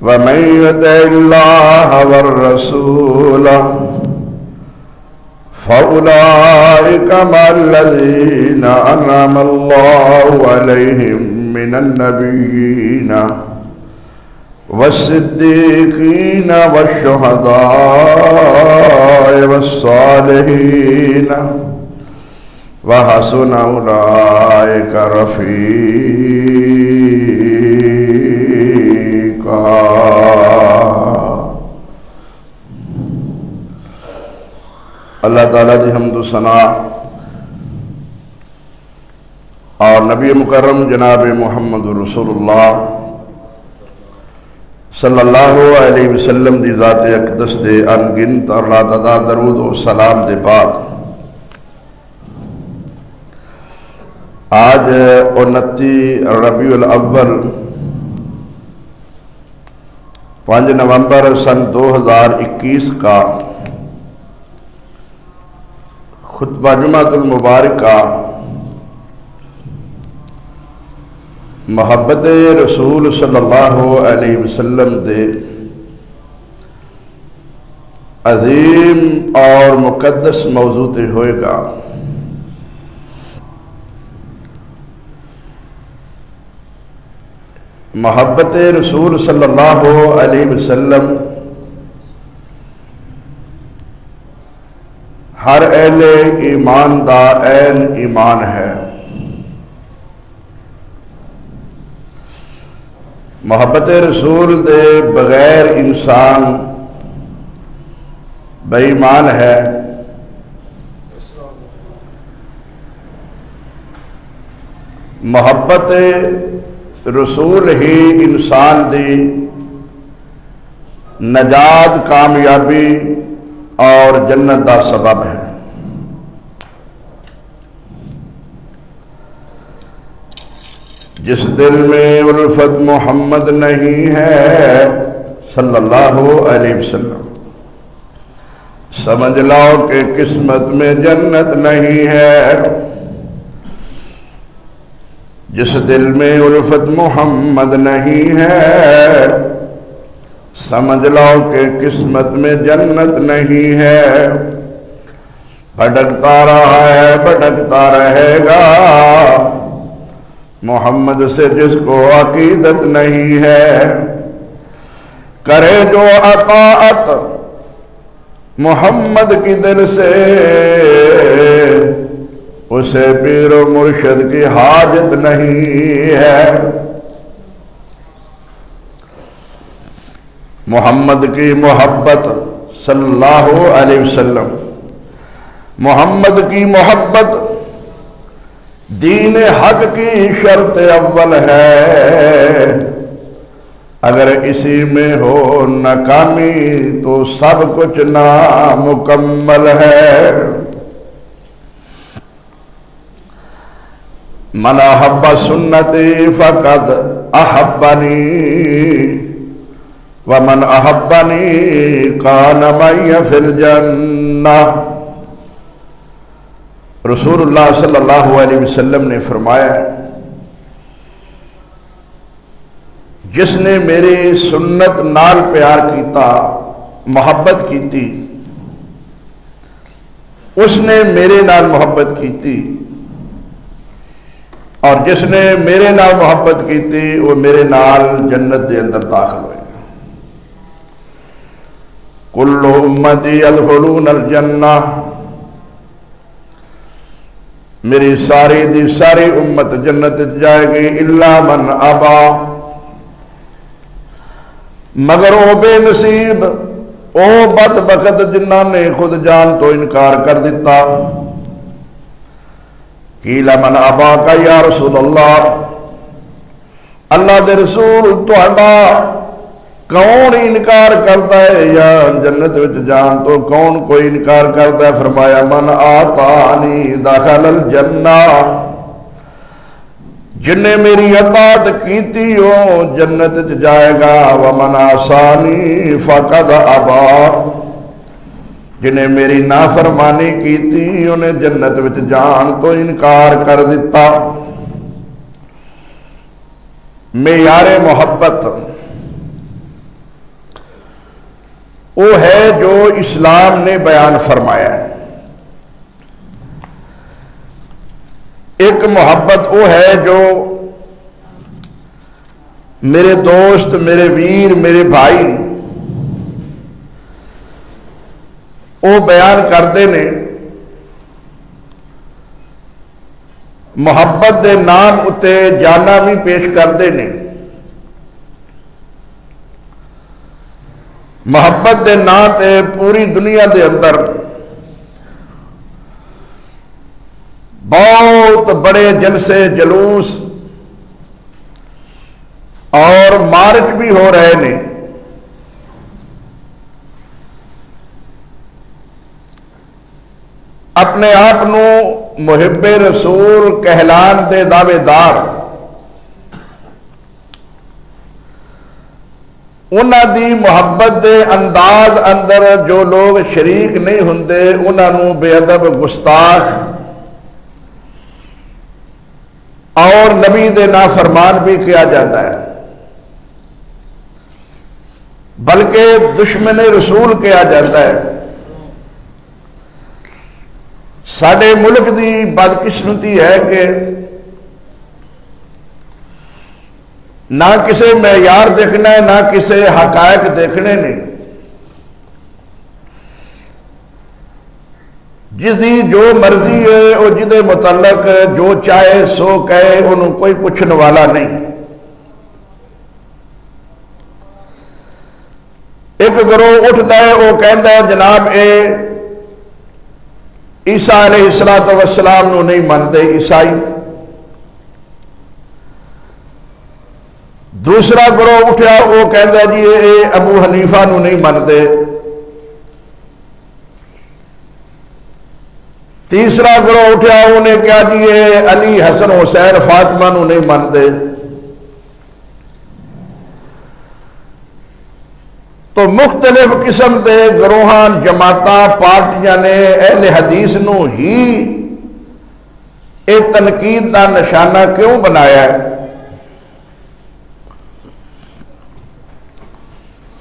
ومن يطع الله والرسول فأولئك مع الذين أنعم الله عليهم من النبيين والصديقين والشهداء والصالحين وحسن أولئك رفيقا۔ اللہ تعالیٰ دی حمد و ثنا اور نبی مکرم جناب محمد رسول اللہ صلی اللہ علیہ وسلم دی ذات اقدس دے انگنت اور لا تعداد درود و سلام دے بعد آج 29 ربیع الاول 5 نومبر سن 2021 کا خطبہ جمعۃ المبارکہ محبت رسول صلی اللہ علیہ وسلم دے عظیم اور مقدس موضوع تے ہوئے گا۔ محبت رسول صلی اللہ علیہ وسلم ہر اہل ایمان دا عین ایمان ہے۔ محبت رسول دے بغیر انسان بے ایمان ہے۔ محبت رسول ہی انسان دی نجات، کامیابی اور جنت دا سبب ہے۔ جس دل میں الفت محمد نہیں ہے صلی اللہ علیہ وسلم، سمجھ لاؤ کہ قسمت میں جنت نہیں ہے۔ جس دل میں الفت محمد نہیں ہے سمجھ لاؤ کہ قسمت میں جنت نہیں ہے۔ بھٹکتا رہا ہے بھٹکتا رہے گا محمد سے جس کو عقیدت نہیں ہے۔ کرے جو اطاعت محمد کی دل سے اسے پیر و مرشد کی حاجت نہیں ہے۔ محمد کی محبت صلی اللہ علیہ وسلم، محمد کی محبت دین حق کی شرط اول ہے۔ اگر اسی میں ہو ناکامی تو سب کچھ نامکمل ہے۔ من احب سنتی فقد احبنی ومن احبنی کان معی فی الجنہ۔ رسول اللہ صلی اللہ علیہ وسلم نے فرمایا جس نے میری سنت نال پیار کیتا، محبت کیتی، اس نے میرے نال محبت کیتی، اور جس نے میرے نال محبت کیتی وہ میرے نال جنت دے اندر داخل ہوئے۔ کل امتی یدخلون الجنہ، میری ساری دی ساری امت جنت جائے گی، الا من ابا، مگر او بے نصیب، او بدبخت جنہاں نے خود جان تو انکار کر دیتا۔ قیل من ابا کا یا رسول اللہ، اللہ دے رسول تہاڈا کون انکار کرتا ہے یا جنت وچ جان تو کون کوئی انکار کرتا ہے؟ فرمایا من آتانی دخل الجنہ، جن نے میری اطاعت کیتی ہو جنت جائے گا۔ ومن عصانی فقد ابا، جنہیں میری نافرمانی کی تھی انہیں جنت وچ جان تو انکار کر دیتا۔ معیار محبت وہ ہے جو اسلام نے بیان فرمایا ہے۔ ایک محبت وہ ہے جو میرے دوست، میرے ویر، میرے بھائی وہ بیان کرتے نے، محبت دے نام اتے جانا بھی پیش کرتے نے، محبت دے نام تے پوری دنیا دے اندر بہت بڑے جلسے جلوس اور مارچ بھی ہو رہے نے۔ اپنے آپ محب رسول کہلان دے دعوے دار انہاں دی محبت دے انداز اندر جو لوگ شریک نہیں ہوندے انہاں بے ادب، گستاخ اور نبی دے نافرمان بھی کیا جاتا ہے، بلکہ دشمن رسول کیا جاتا ہے۔ ساڈے ملک دی بدقسمتی ہے کہ نہ کسے معیار دیکھنا ہے، نہ کسے حقائق دیکھنے نے، جس دی جو مرضی ہے وہ جدے متعلق جو چاہے سو کہے، انہوں کوئی پوچھنے والا نہیں۔ ایک گروہ اٹھتا ہے، وہ کہتا ہے جناب اے عیسیٰ علیہ السلام نو نہیں مانتے عیسائی۔ دوسرا گروہ اٹھا، وہ کہتا ہے جی اے ابو حنیفہ نو نہیں مانتے۔ تیسرا گروہ اٹھا، انہیں کہا جی اے علی حسن حسین فاطمہ نو نہیں مانتے۔ تو مختلف قسم دے گروہاں، جماعتاں، پارٹیاں نے اہل حدیث نو ہی ایک تنقید کا نشانہ کیوں بنایا ہے؟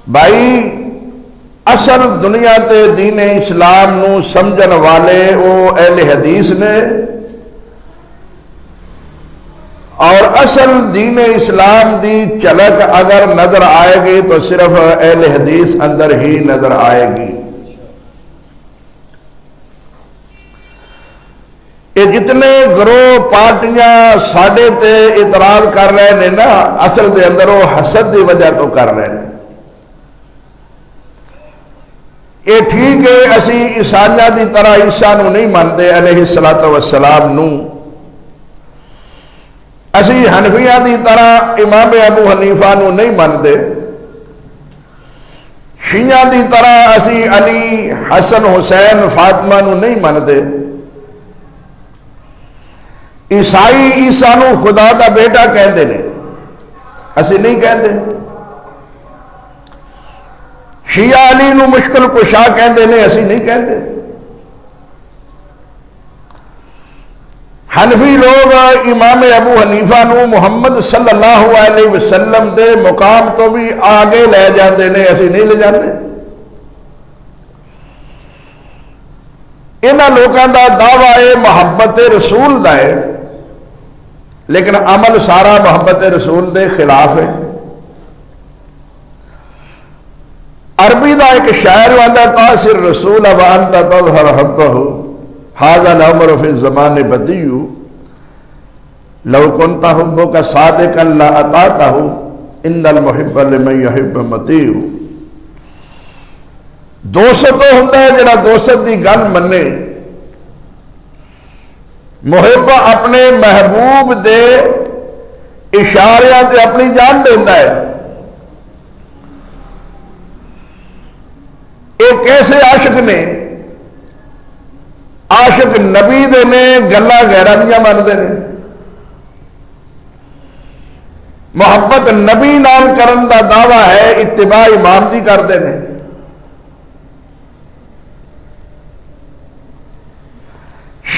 بھائی اصل دنیا تے دین اسلام نو سمجھن والے وہ اہل حدیث نے، اور اصل دین اسلام دی جھلک اگر نظر آئے گی تو صرف اہل حدیث اندر ہی نظر آئے گی۔ یہ جتنے گروہ پارٹیاں ساڈے تے اعتراض کر رہے ہیں نا، اصل دے اندر وہ حسد دی وجہ تو کر رہے ہیں۔ یہ ٹھیک ہے اسی عیسائیاں دی طرح عیسیٰ نو نہیں مانتے علیہ السلام نو، اسی حنفیاں دی طرح امام ابو حنیفہ نو نہیں مانتے، شیعہ دی طرح اسی علی حسن حسین فاطمہ نو نہیں مانتے، عیسائی عیسیٰ نو خدا دا بیٹا کہندے نے، اسی نہیں کہندے۔ شیعہ علی نو مشکل کشا کہندے نے، اسی نہیں کہندے۔ حنفی لوگ امام ابو حنیفہ نو محمد صلی اللہ علیہ وسلم دے مقام تو بھی آگے لے جاندے نے، اسی نہیں لے جاندے۔ انہاں لوگاں دا دعوی محبت رسول دا ہے، لیکن عمل سارا محبت رسول دے خلاف ہے۔ عربی دا ایک شاعر آندا تاثر رسول وانت تظہر حبہ ھذا الامر فی الزمان بدیع لو کنت حبک صادقا لاطعتہ ان المحب لمن یحب مطیع۔ دوست تو ہوتا ہے جڑا دوست دی گل منے، محب اپنے محبوب دے اشاریاں تے اپنی جان دیندا ہے۔ یہ کیسے عاشق نے؟ عاشق نبی دے نے گلاں غیراں دیاں مانتے نے، محبت نبی نال کرن دا دعویٰ ہے، اتباع امام دی کرتے ہیں۔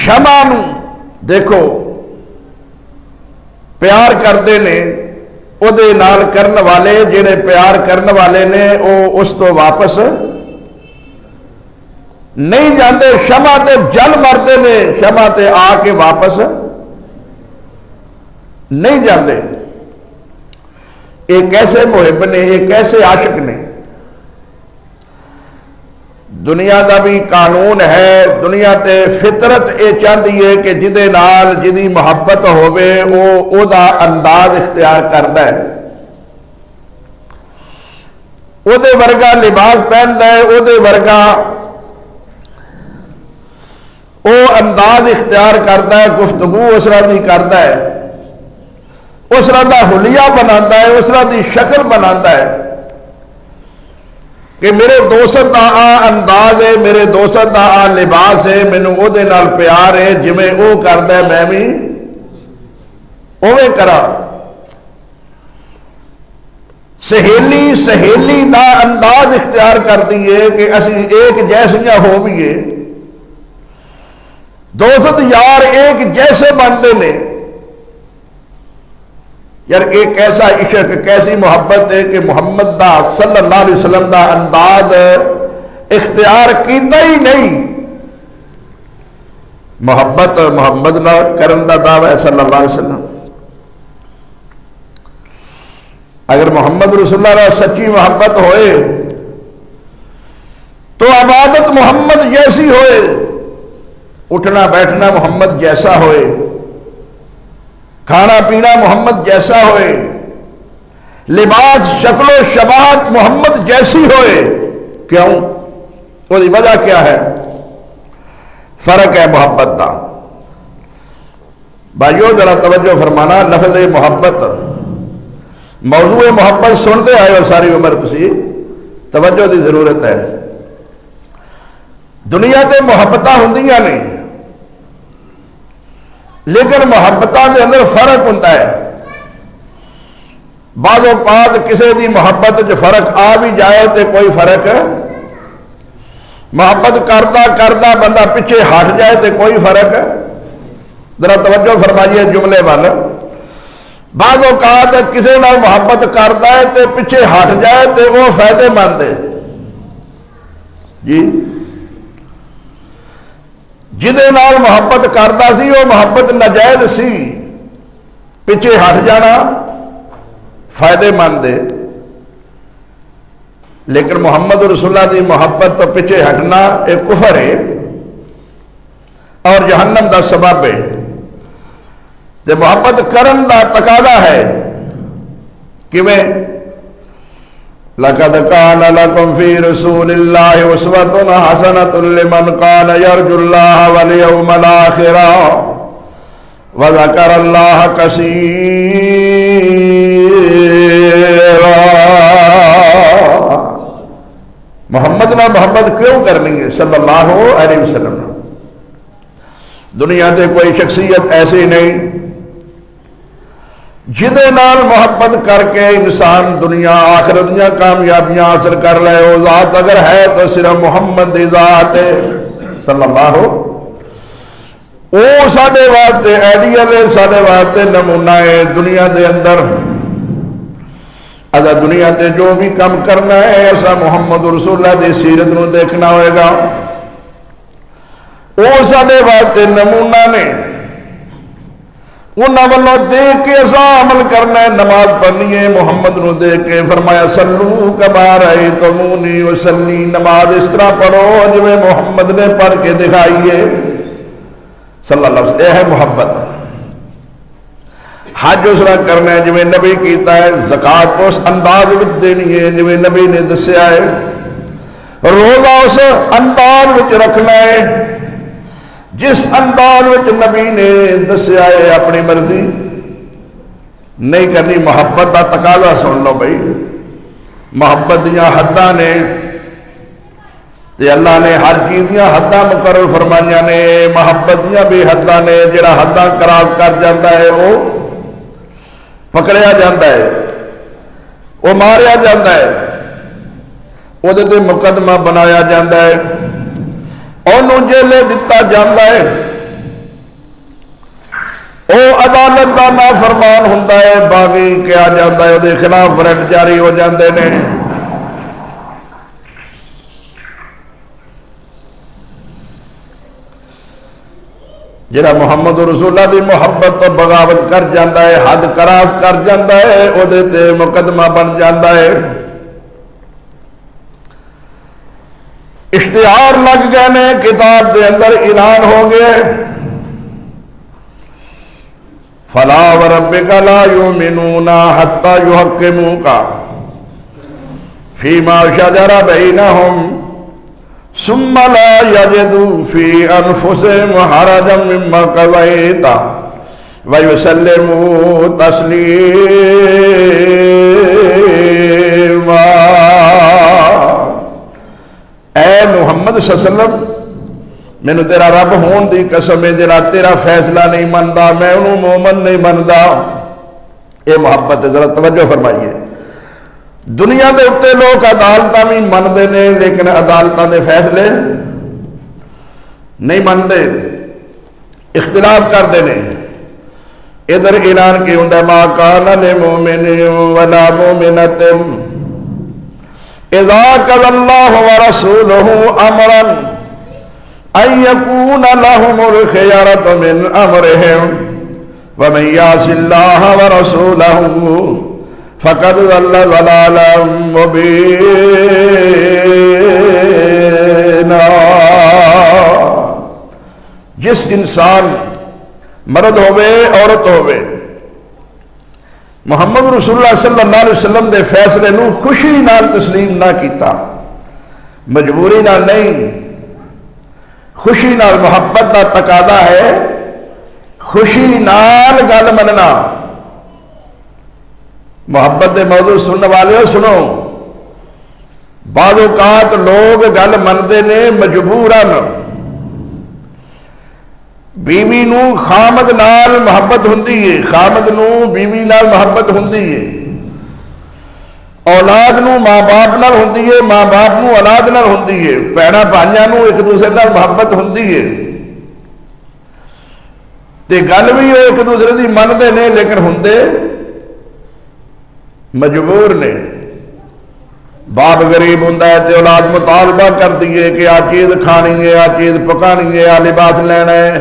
شمع نو دیکھو پیار کرتے ہیں، وہ دے نال کرن والے جڑے پیار کرن والے نے وہ اس تو واپس نہیں جاندے، شمع تے جل مرتے نے، شمع تے آ کے واپس نہیں جاندے۔ یہ کیسے محب نے، یہ کیسے عاشق نے؟ دنیا دا بھی قانون ہے، دنیا تے فطرت یہ چاہتی ہے کہ جدے نال جدی محبت ہووے او دا انداز اختیار کرتا ہے، او دے ورگا لباس پہنتا ہے، او دے ورگا او انداز اختیار کرتا ہے، گفتگو اس طرح دی کرتا ہے، اس طرح دا حلیہ بناتا ہے، اس طرح دی شکل بناتا ہے کہ میرے دوست دا آ انداز ہے، میرے دوست دا آ لباس ہے، مینوں او دے نال پیار ہے، جویں او کردا ہے میں بھی اوویں کراں۔ سہیلی دا انداز اختیار کرتی ہے کہ اسی ایک جیسیاں ہو بھی دوست یار ایک جیسے بنتے ہیں۔ یار ایک کیسا عشق، کیسی محبت ہے کہ محمد دا صلی اللہ علیہ وسلم دا انداز اختیار کیتا ہی نہیں، محبت محمد نہ کرن دا دعویٰ ہے صلی اللہ علیہ وسلم۔ اگر محمد رسول اللہ سچی محبت ہوئے تو عبادت محمد جیسی ہوئے، اٹھنا بیٹھنا محمد جیسا ہوئے، کھانا پینا محمد جیسا ہوئے، لباس شکل و شباہت محمد جیسی ہوئے۔ کیوں؟ وہ وجہ کیا ہے؟ فرق ہے محبت دا۔ بھائیو ذرا توجہ فرمانا، لفظ محبت، موضوع محبت سنتے آئے ہو ساری عمر، تسی توجہ دی ضرورت ہے۔ دنیا تے محبتاں ہوندیاں نے، لیکن محبتاں دے اندر فرق ہوتا ہے۔ بعض اوقات کسی دی محبت جو فرق آ بھی جائے تو کوئی فرق، محبت کرتا کرتا بندہ پیچھے ہٹ جائے تو کوئی فرق۔ ذرا توجہ فرمائیے جملے وال۔ بعض اوقات کسی نال محبت کرتا ہے تو پیچھے ہٹ جائے تو وہ فائدے مند ہے جی، جدے نال محبت کرتا سی وہ محبت ناجائز سی، پیچھے ہٹ جانا فائدے مند ہے۔ لیکن محمد رسول اللہ دی محبت تو پیچھے ہٹنا ایک کفر ہے اور جہنم دا سبب ہے۔ تے محبت کرن دا تقاضا ہے کیویں؟ لَقَدْ كَانَ لَكُمْ فِي رَسُولِ اللَّهِ أُسْوَةٌ حَسَنَةٌ لِمَنْ كَانَ يَرْجُو اللَّهَ وَالْيَوْمَ الْآخِرَ وَذَكَرَ اللَّهَ كَثِيرًا۔ محمد نہ محبت کیوں کرنی ہے صلی اللہ علیہ وسلم؟ دنیا تے کوئی شخصیت ایسی نہیں جدے نال محبت کر کے انسان دنیا آخرت دیا کامیابیاں حاصل کر لے۔ وہ ذات اگر ہے تو صرف محمد دی ذات ہے صلی اللہ۔ وہ ساڈے واسطے آئیڈیل ہے، ساڈے واسطے نمونہ ہے دنیا دے اندر۔ اذا دنیا تے جو بھی کام کرنا ہے ایسا محمد رسول اللہ دی سیرت نو دیکھنا ہوئے گا۔ وہ ساڈے واسطے نمونہ نے، انہاں والوں دیکھ کے ایسا عمل کرنا ہے، نماز پڑھنی ہے محمد نو دیکھ کے۔ فرمایا صلو کما رأیتمونی اصلی، نماز اس طرح پڑھو جویں محمد نے پڑھ کے دکھائیے صلی اللہ علیہ وسلم۔ یہ ہے محبت۔ حج اس طرح کرنا ہے جویں نبی کیتا ہے، زکات اس انداز وچ دینی ہے جویں نبی نے دسیا ہے، روزہ اس انداز وچ رکھنا ہے جس انداز وچ نبی نے دسیا ہے۔ اپنی مرضی نہیں کرنی۔ محبت کا تقاضا سن لو بھائی، محبت دیاں حداں نے تے اللہ نے ہر چیز دیاں حداں مقرر فرمائیاں نے۔ محبت دیاں بھی حداں نے، جڑا حداں کراس کر جاتا ہے وہ پکڑیا جاتا ہے، وہ ماریا جاتا ہے، وہ دے تے مقدمہ بنایا جاتا ہے، انہوں جیلے دتا جاتا ہے۔ وہ عدالت کا نافرمان ہوتا ہے، باغی کیا جاتا ہے، وہ خلاف ورٹ جاری ہو جاتے ہیں۔ جڑا محمد رسول اللہ دی محبت تو بغاوت کر جاتا ہے، حد کراس کر جاتا ہے، وہ تے مقدمہ بن جاتا ہے۔ اشتہار لگ گئے نے، کتاب دے اندر اعلان ہو گئے، فلا وربک لا یؤمنون حتی یحکموک فیما شجر بینہم ثم لا یجدوا فی انفسہم حرجا مما قضیت ویسلموا تسلیما۔ اے محمد صلی اللہ علیہ وسلم، مینوں تیرا رب ہون دی قسم ہے، جڑا تیرا فیصلہ نہیں مندا میں انہوں مومن نہیں مندا۔ اے محبت ہے، ذرا توجہ فرمائیے۔ دنیا دے اتے لوگ عدالتاں بھی مندے نے، لیکن عدالتاں دے فیصلے نہیں مندے، اختلاف کرتے ہیں۔ ادھر اعلان کی ہوندا ہے ما کان للمؤمن ولا مؤمنۃ اذا قضى الله ورسوله امرا ان يكون لهم الخيرة من امرهم ومن يعص الله ورسوله فقد ضل ضلالا مبینا۔ جس انسان مرد ہوئے عورت ہوئے محمد رسول اللہ صلی اللہ علیہ وسلم دے فیصلے نو خوشی نال تسلیم نہ کیتا، مجبوری نال نہیں، خوشی نال، محبت دا تقاضا ہے خوشی نال گل مننا۔ محبت دے موضوع سننے والے سنو، بعض اوقات لوگ گل منتے نے مجبوراً۔ بیوی نو خامد نال محبت ہوندی ہے، خامد نو بیوی نال محبت ہوندی ہے، اولاد نو ماں باپ نال ہوندی ہے، ماں باپ نو اولاد نال ہوندی ہے، بھیڑاں بھائیاں نو ایک دوسرے نال محبت ہوندی ہے، تے گل بھی وہ ایک دوسرے دی منتے نے، لیکن ہوندے مجبور نے۔ باپ غریب ہوندا ہے تے اولاد مطالبہ کرتی ہے کہ آ چیز کھانی ہے، آ چیز پکانی ہے، آ لباس لینا ہے۔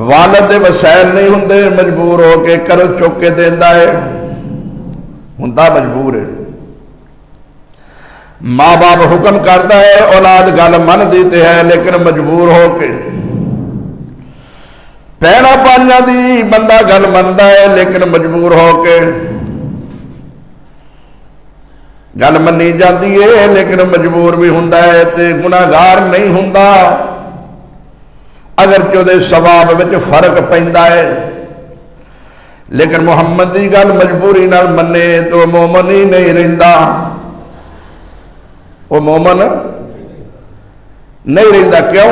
والد دے وسائل نہیں ہوندے، مجبور ہو کے قرض چک کے دیندا ہے، ہوندا مجبور ہے۔ ماں باپ حکم کرتا ہے، اولاد گل من دیتے ہے، لیکن مجبور ہو کے۔ پیڑا پانیاں دی بندہ گل مندا ہے، لیکن مجبور ہو کے۔ گل منی جاتی ہے، لیکن مجبور بھی ہوندا ہے، تے گناہگار نہیں ہوندا، اگرچہ دے ثواب وچ فرق پیندا ہے، لیکن محمد دی گل مجبوری نال منے تو مومن ہی نہیں رہندا، وہ مومن نہیں رہندا۔ کیوں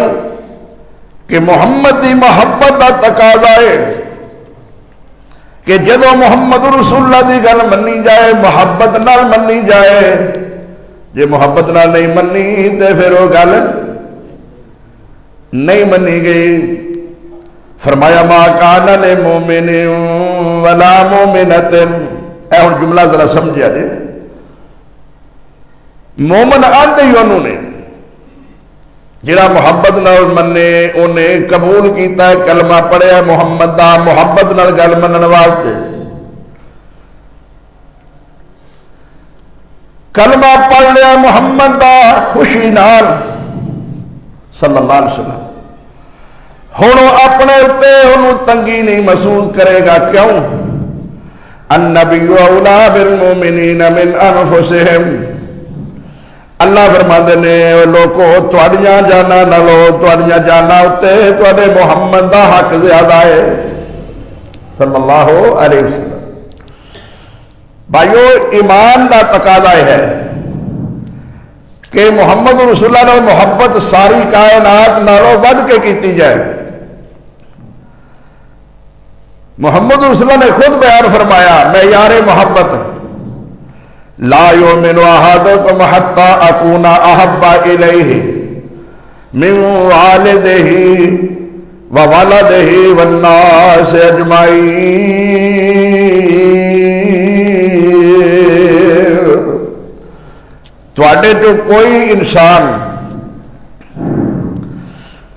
کہ محمد دی محبت دا تقاضا ہے کہ جدو محمد رسول اللہ دی گل منی جائے، محبت نال منی جائے، جے محبت نال نہیں منی تے پھر وہ گل نہیں منی گئی۔ فرمایا ما کان للمؤمن ولا مؤمنۃ، اے ہن جملہ ذرا سمجھیا جی، مومن آندے ہی انہوں نے جڑا محبت نال منے، انہیں قبول کیتا ہے، کلمہ پڑھیا محمد دا، محبت نال گل منن واسطے۔ کلمہ پڑھ لیا محمد دا خوشی نال صلی اللہ علیہ وسلم، ہن اپنے اتے انہوں تنگی نہیں محسوس کرے گا۔ کیوں؟ النبی اولا بالمؤمنین من انفسہم، اللہ فرماندے نے لوگو تواڈیاں جانا نالو، تواڈیاں جانا اتے تواڈے محمد دا حق زیادہ ہے صلی اللہ علیہ وسلم۔ بھائیو، ایمان دا تقاضا ہے کہ محمد رسول اللہ نے محبت ساری کائنات نالوں ود کے کیتی جائے۔ محمد رسول اللہ نے خود بیان فرمایا، میں یار محبت لا یؤمن احدکم حتی اکون احب الیہ من والدہ وولدہ والناس اجمعین۔ تواڈے تو کوئی انسان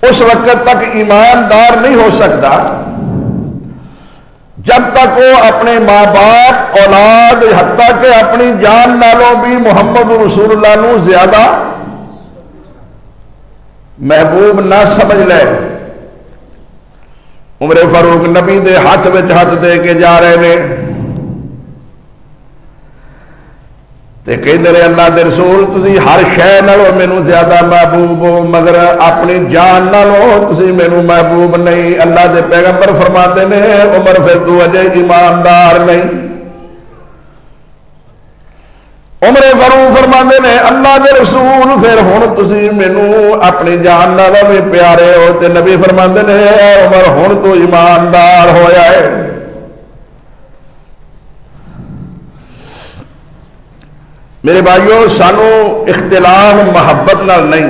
اس وقت تک ایماندار نہیں ہو سکتا جب تک وہ اپنے ماں باپ، اولاد، حتیٰ کہ اپنی جان نالوں بھی محمد رسول اللہ نو زیادہ محبوب نہ سمجھ لے۔ عمر فاروق نبی دے ہاتھ وچ ہاتھ دے کے جا رہے نے تے کہندے نے اللہ دے رسول تسی ہر شے نالوں مینوں زیادہ محبوب ہو، مگر اپنی جان نالوں تسی مینوں محبوب نہیں۔ اللہ دے پیغمبر فرماندے نے عمر پھر تو اجے ایماندار نہیں۔ عمر فاروق فرماندے نے اللہ دے رسول پھر ہن تسی مینوں اپنی جان نالوں بھی پیارے ہو، تے نبی فرماندے نے اے عمر ہن تو ایماندار ہویا ہے۔ میرے بھائیو سانو اختلاف محبت نال نہیں،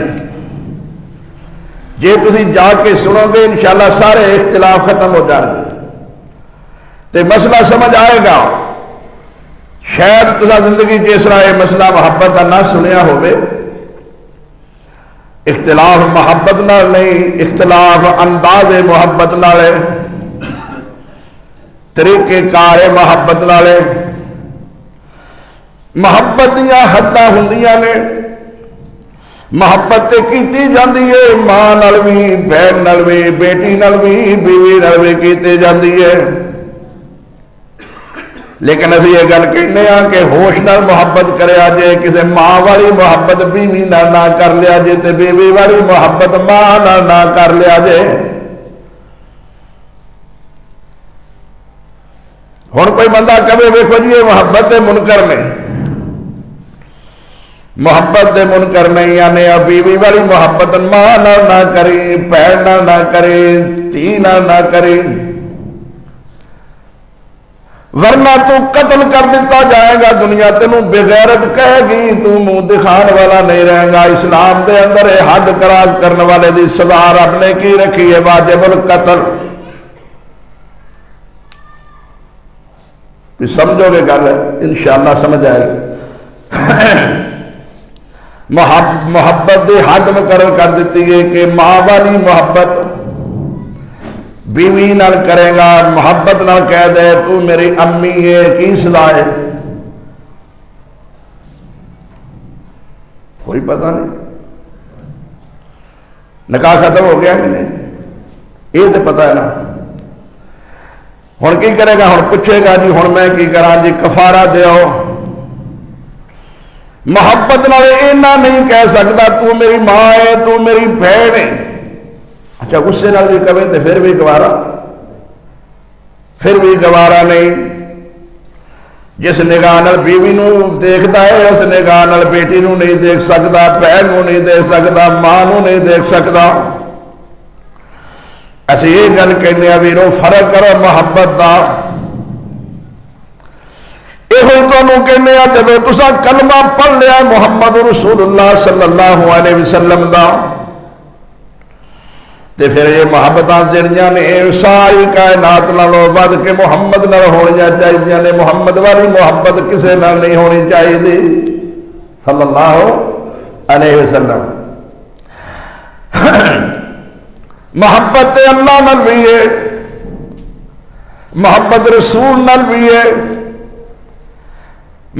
جے تسی جا کے سنو گے انشاءاللہ سارے اختلاف ختم ہو جان گے تے مسئلہ سمجھ آئے گا۔ شاید تسا زندگی جس طرح یہ مسئلہ محبت کا نہ سنیا ہوئے۔ اختلاف محبت نال نہیں، اختلاف انداز محبت نال ہے، طریقے کار محبت نال ہے۔ محبت دیاں حداں ہوندیاں نے، محبت تے کیتی جاندی ہے ماں نال بھی، بہن نال بھی، بیٹی نال بھی، بیوی نال بھی کیتی جاندی ہے، لیکن اسی یہ گل کہنے ہاں کہ ہوش نال محبت کریا جے، کسی ماں والی محبت بیوی نال نہ کر لیا جے تے بیوی والی محبت ماں نال نہ کر لیا جے۔ ہن کوئی بندہ کہے ویکھو جی یہ محبت دے منکر نے، محبت دے منکر نہیں، یعنی بیوی والی محبت ماں نال نہ کری، بہن نال نہ کرے، دھی نال نہ کرے، ورنہ تو قتل کر دیتا جائے گا، دنیا تینوں بغیرت کہے گی، تو منہ دکھان والا نہیں رہے گا۔ اسلام دے اندر حد کراس کرنے والے دی سزا رب نے کی رکھی ہے واجب القتل۔ سمجھو گے گل انشاءاللہ سمجھ آئے گی۔ محبت دی حد مقرر کر دیتی ہے کہ ماں والی محبت بیوی نال کرے گا، محبت نال کہہ دے تو میری امی ہے، کی سزا ہے؟ کوئی پتہ نہیں، نکاح ختم ہو گیا کہ نہیں یہ تو پتہ ہے نا۔ ہن کی کرے گا؟ ہن پوچھے گا جی ہن میں کی کراں جی، کفارہ دیو۔ محبت نال اینا نہیں کہہ سکتا تو میری ماں ہے، تو میری بہن ہے۔ اچھا غصے نال بھی کہے تو پھر بھی گوارا نہیں۔ جس نگاہ نال بیوی نو دیکھتا ہے اس نگاہ نال بیٹی نو نہیں دیکھ سکتا، بہن نو نہیں دیکھ سکتا، ماں نو نہیں دیکھ سکتا۔ اسی یہ گل کہنے ویرو فرق کرو محبت دا۔ یہ کہنے جب تسا کلمہ پڑھ لیا محمد رسول اللہ صلی اللہ علیہ وسلم دا تے پھر یہ محبتاں جڑیاں نے ساری کائنات نالوں ود کے محمد نال ہونیاں چاہیے نے۔ محمد والی محبت کسے نال نہیں ہونی چاہیے صلی اللہ علیہ وسلم۔ محبت اللہ نال بھی ہے، محبت رسول نال بھی ہے،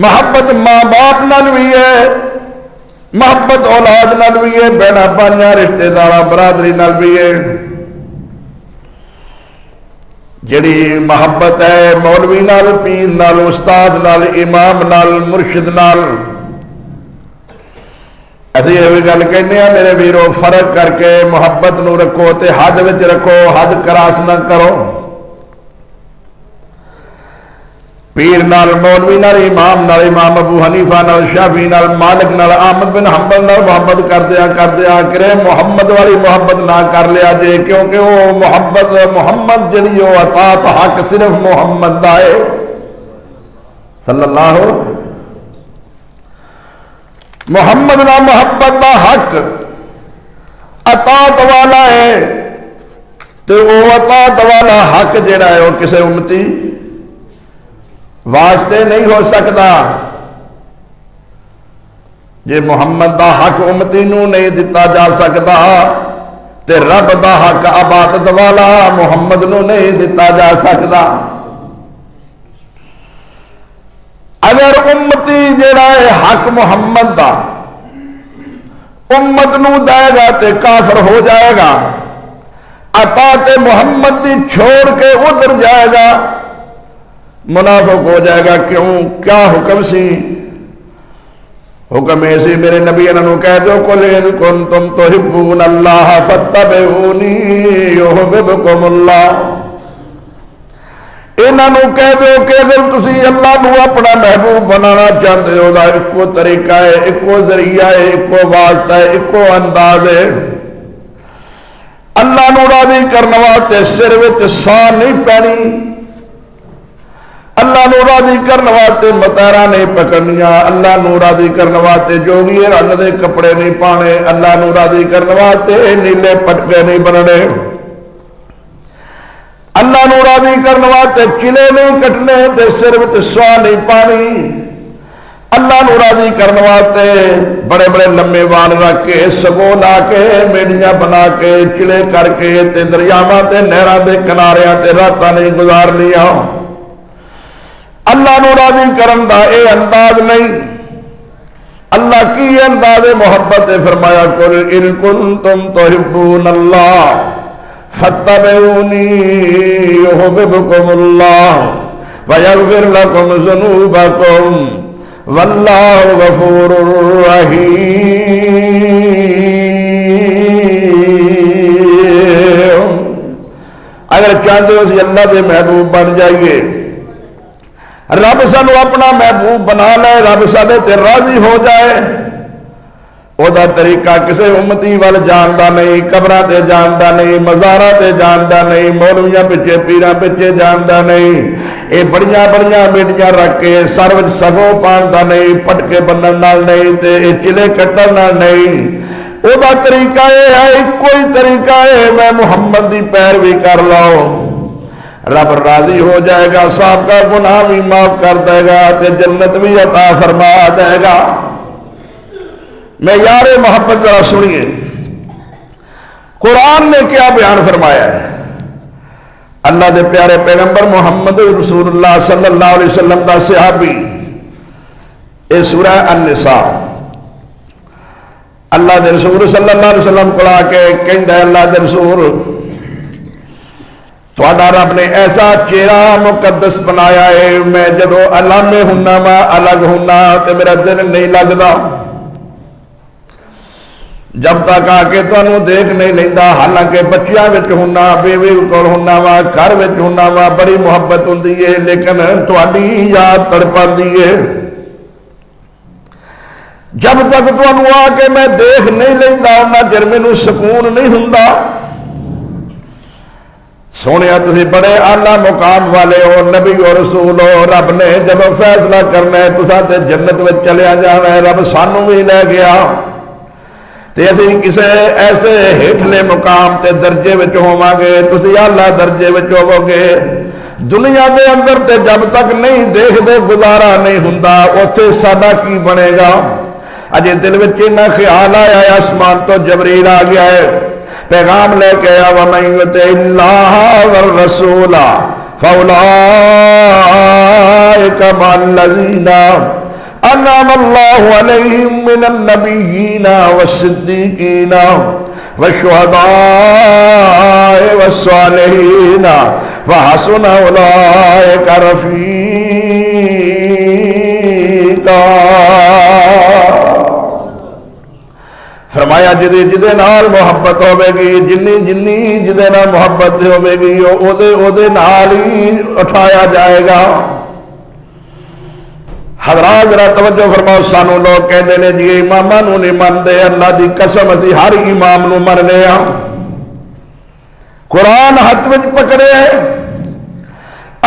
محبت ماں باپ نال بھی ہے، محبت اولاد نال بھی ہے، بہنا بھائیاں رشتے دار برادری نال بھی ہے۔ جڑی محبت ہے مولوی نال، پیر نال، استاد نال، امام نال، مرشد نال، اسی یہ گل کہنے ہیں میرے ویرو فرق کر کے محبت نو رکھو تے حد وچ رکھو، حد کراس نہ کرو۔ پیر نال، مولوی نال، امام نال، امام ابو حنیفہ نال، شافعی نال، مالک نال، احمد بن حنبل نال محبت کردیا کرے محمد والی محبت نہ کر لیا جے، کیونکہ وہ محبت محمد جڑی وہ اطاعت حق صرف محمد دا ہے صلی اللہ محمد نہ محبت دا حق اطاعت والا ہے۔ تو وہ اطاعت والا حق جڑا ہے وہ کسی امتی واسطے نہیں ہو سکتا جے محمد دا حق امتی نو نہیں دتا جا سکتا تے رب دا حق عبادت والا محمد نو نہیں دتا جا سکتا اگر امتی جڑا ہے حق محمد دا امت نو دے گا تے کافر ہو جائے گا اطاعت محمد دی چھوڑ کے ادھر جائے گا منافق ہو جائے گا کیوں کیا حکم سی حکم ایسی میرے نبی انہوں کہہ دو قل ان کنتم تحبون اللہ فاتبعونی یحببکم اللہ انہوں کہہ دو کہ اگر تسی اللہ نو اپنا محبوب بنانا چاہتے ہو دا ایکو طریقہ ہے ایکو ذریعہ ہے ایکو واسطہ ہے ایکو انداز ہے اللہ نو راضی کرنے واسطے سر وچ ساہ نہیں پینی اللہ نو راضی کرنے واسطے متارا نہیں پکڑنیاں اللہ نو راضی کرنے واسطے جوگی رنگ دے کپڑے نہیں پانے اللہ نو راضی کرنے واسطے نیلے پٹکے نہیں بننے اللہ نو راضی کرنے واسطے چلے نہیں کٹنے تے سر وچ سواہ نہیں پانی اللہ نو راضی کرنے واسطے بڑے بڑے لمبے وال رکھ کے سگو لا کے میڑیاں بنا کے چلے کر کے تے دریاواں تے نہراں دے کناریاں تے راتاں نہیں گزارنیاں اللہ نو راضی کرن دا اے انداز نہیں اللہ کی انداز محبت فرمایا قل ان کنتم تحبون اللہ فاتبعونی یحببکم اللہ ویغفر لکم ذنوبکم واللہ غفور رحیم اگر چاہتے ہو سی اللہ دے محبوب بن جائیے رب سانو اپنا محبوب بنا لے رب ساڈے تے راضی ہو جائے او دا طریقہ کسے امتی وال جاندا نہیں قبراں تے جاندا نہیں مزاراں تے جاندا نہیں مولویاں پچھے پیراں پچھے جاندا نہیں اے بڑیاں بڑیاں میڈیاں رکھ کے سر وچ سگوں پاندا نہیں پٹکے بنن نال نہیں تے اے چلے کٹن نال نہیں او دا طریقہ اے ہے کوئی طریقہ ہے میں محمد دی پیروی کر لاؤ رب راضی ہو جائے گا صاحب کا گناہ بھی معاف کر دے گا تے جنت بھی عطا فرما دے گا میں یار محبت ذرا سنیے قرآن نے کیا بیان فرمایا ہے اللہ دے پیارے پیغمبر محمد رسول اللہ صلی اللہ علیہ وسلم دا صحابی اے سورہ النساء اللہ دے رسول صلی اللہ علیہ وسلم کو آ کے کہندا ہے اللہ دے رسول تھوڑا رب نے ایسا چہرہ مقدس بنایا ہے میں جدو علامے ہونا وا الگ ہونا تے میرا دل نہیں لگتا جب تک آ کے تمہیں دیکھ نہیں لینا حالانکہ بچیاں وچ ہونا بیوی کول ہونا وا گھر وچ ہونا وا بڑی محبت ہوندی ہے لیکن تہاڈی یاد تڑپاندی ہے جب تک تمہیں آ کے میں دیکھ نہیں لینا اُنّا چر مینوں سکون نہیں ہوندا سونے تسی بڑے اعلیٰ مقام والے ہو نبی و رسول ہو رب نے جب فیصلہ کرنا ہے تساں تے جنت وچ چلیا جانا ہے رب سانوں بھی لے گیا تے اسی کسے ایسے ہیٹھلے مقام تے درجے وچ ہوواں گے تسی اعلیٰ درجے وچ ہوو گے دنیا دے اندر تے جب تک نہیں دیکھ دے گزارا نہیں ہوندا اوتھے ساڈا کی بنے گا اجے دل وچ نہ خیال آیا ہے آسمان تو جبریل آ گیا ہے پیغام لے کے آیا وَمَن يُطِعِ اللَّهَ وَالرَّسُولَ فَأُولَٰئِكَ مَعَ الَّذِينَ أَنْعَمَ اللَّهُ عَلَيْهِم مِّنَ النَّبِيِّينَ وَالصِّدِّيقِينَ وَالشُّهَدَاءِ وَالصَّالِحِينَ وَحَسُنَ أُولَٰئِكَ رَفِيقًا فرمایا جدے نال محبت ہوے گی جنی جدے نال محبت ہوے گی او دے نال ہی اٹھایا جائے گا حضرات ذرا توجہ فرماؤ سانو لوگ کہندے نے جی اماماں نوں نہیں مندے اللہ دی قسم اسی ہر امام نوں مننے ہاں قرآن ہاتھ وچ پکڑے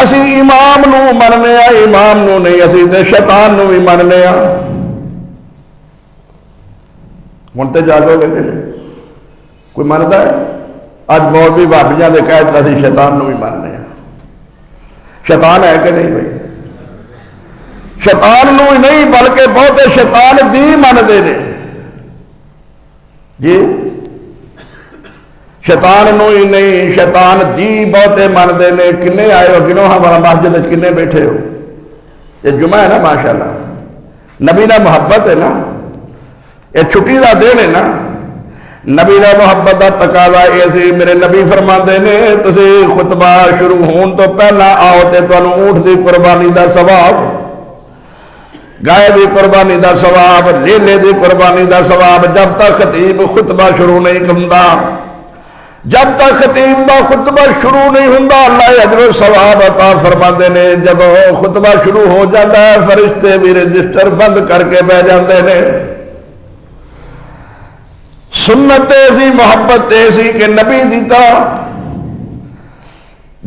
اسی امام نوں مننے ہاں امام نوں نہیں اسی تے شیطان نوں بھی مننے ہاں ہوں تو جاگو گے کہ کوئی مانتا ہے اج مولوی بھابیاں دے کہتے اسی شیطان نو بھی ماننے ہیں. شیطان ہے کہ نہیں بھائی؟ شیطان نو ہی نہیں بلکہ بہتے شیطان دی مانتے ہیں جی. شیطان نو ہی نہیں شیطان دی بہتے مانتے ہیں. کنے آئے ہو گنو ہمارا مسجد کنے بیٹھے ہو؟ یہ جمعہ ہے نا ماشاءاللہ, نبی نہ محبت ہے نا, یہ چھٹی دا دن ہے نا. نبی دا محبت دا تقاضا ایسی میرے نبی فرماندے نے تسی خطبہ شروع ہون تو پہلا آؤ تے تانوں اونٹ دی قربانی دا ثواب, گائے دی قربانی دا ثواب, لیلے دی قربانی دا ثواب. جب تک خطیب خطبہ شروع نہیں کرتا, جب تک خطیب دا خطبہ شروع نہیں ہوندا اللہ اجر و ثواب عطا فرماندے نے. جدوں خطبہ شروع ہو جاتا ہے فرشتے بھی رجسٹر بند کر کے بیٹھ جاندے نے. سنت ایسی محبت ایسی کہ نبی دیتا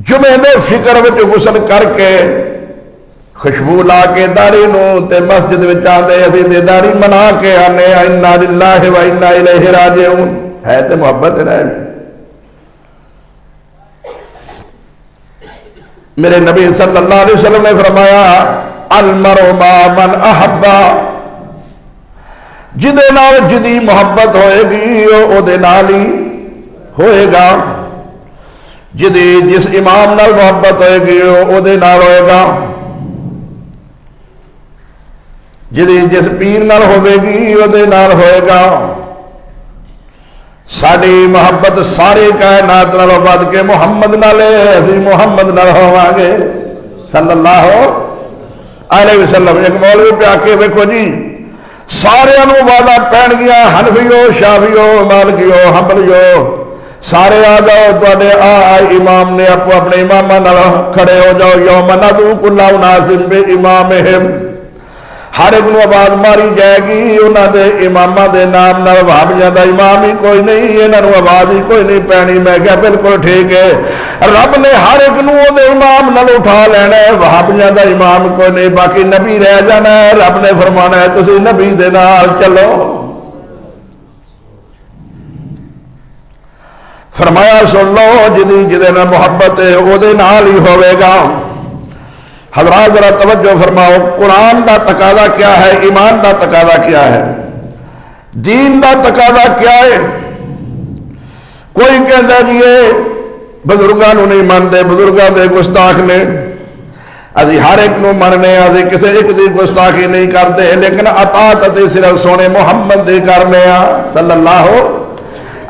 جمعے دے فکر وچ غسل کر کے خوشبو لا کے داڑھی نو تے مسجد وچ آندے اسی تے داڑھی منا کے آنے انا للہ و انا الیہ راجعون. ہے تے محبت ہے نا. میرے نبی صلی اللہ علیہ وسلم نے فرمایا المرء مع من احبا, جدے نال جدی محبت ہوئے گی او دے نال ہی ہوئے گا. جدی جس امام نال محبت ہوئے گی او دے نال ہوئے گا. جدی جس پیر نال ہوئے گی او دے نال ہوئے گا. ساڑی محبت سارے کائنات نال بد کے محمد نال ہے. اسی محمد نال ہواں گے صلی اللہ علیہ وسلم. ایک مولوی پہ آ کے ویکھو جی سارے وعدہ پہن گیا, حنفیو شافیو مالکیو حنبلیو سارے آ جاؤ تواڈے امام نے اپو اپنے اماماں نال کھڑے ہو جاؤ. یوم ندعو کل اناس بامامہم, ہر ایک نو آواز ماری جائے گی انہاں دے اماماں دے نام نال. وہابیاں دا امام ہی کوئی نہیں, انہاں نو آواز ہی کوئی نہیں پینی. میں کہا بالکل ٹھیک ہے, رب نے ہر ایک نو دے امام نال اٹھا لینا ہے. وہابیاں دا امام کوئی نہیں, باقی نبی رہ جانا ہے. رب نے فرمانا ہے تسی نبی دے نال چلو. فرمایا سن لو جدی جدے نال محبت ہے او دے نال ہی ہوے گا. حضرات ذرا توجہ فرماؤ, قرآن دا تقاضا کیا ہے, ایمان دا تقاضا کیا ہے, دین دا تقاضا کیا ہے. کوئی کہندا جی بزرگاں نو نہیں مانتے, بزرگاں دے گستاخ نے. اسی ہر ایک نو مننے, اسی کسے ایک دی گستاخی نہیں کرتے, لیکن اطاعت تے صرف سونے محمد دی کرنے آ صلی اللہ.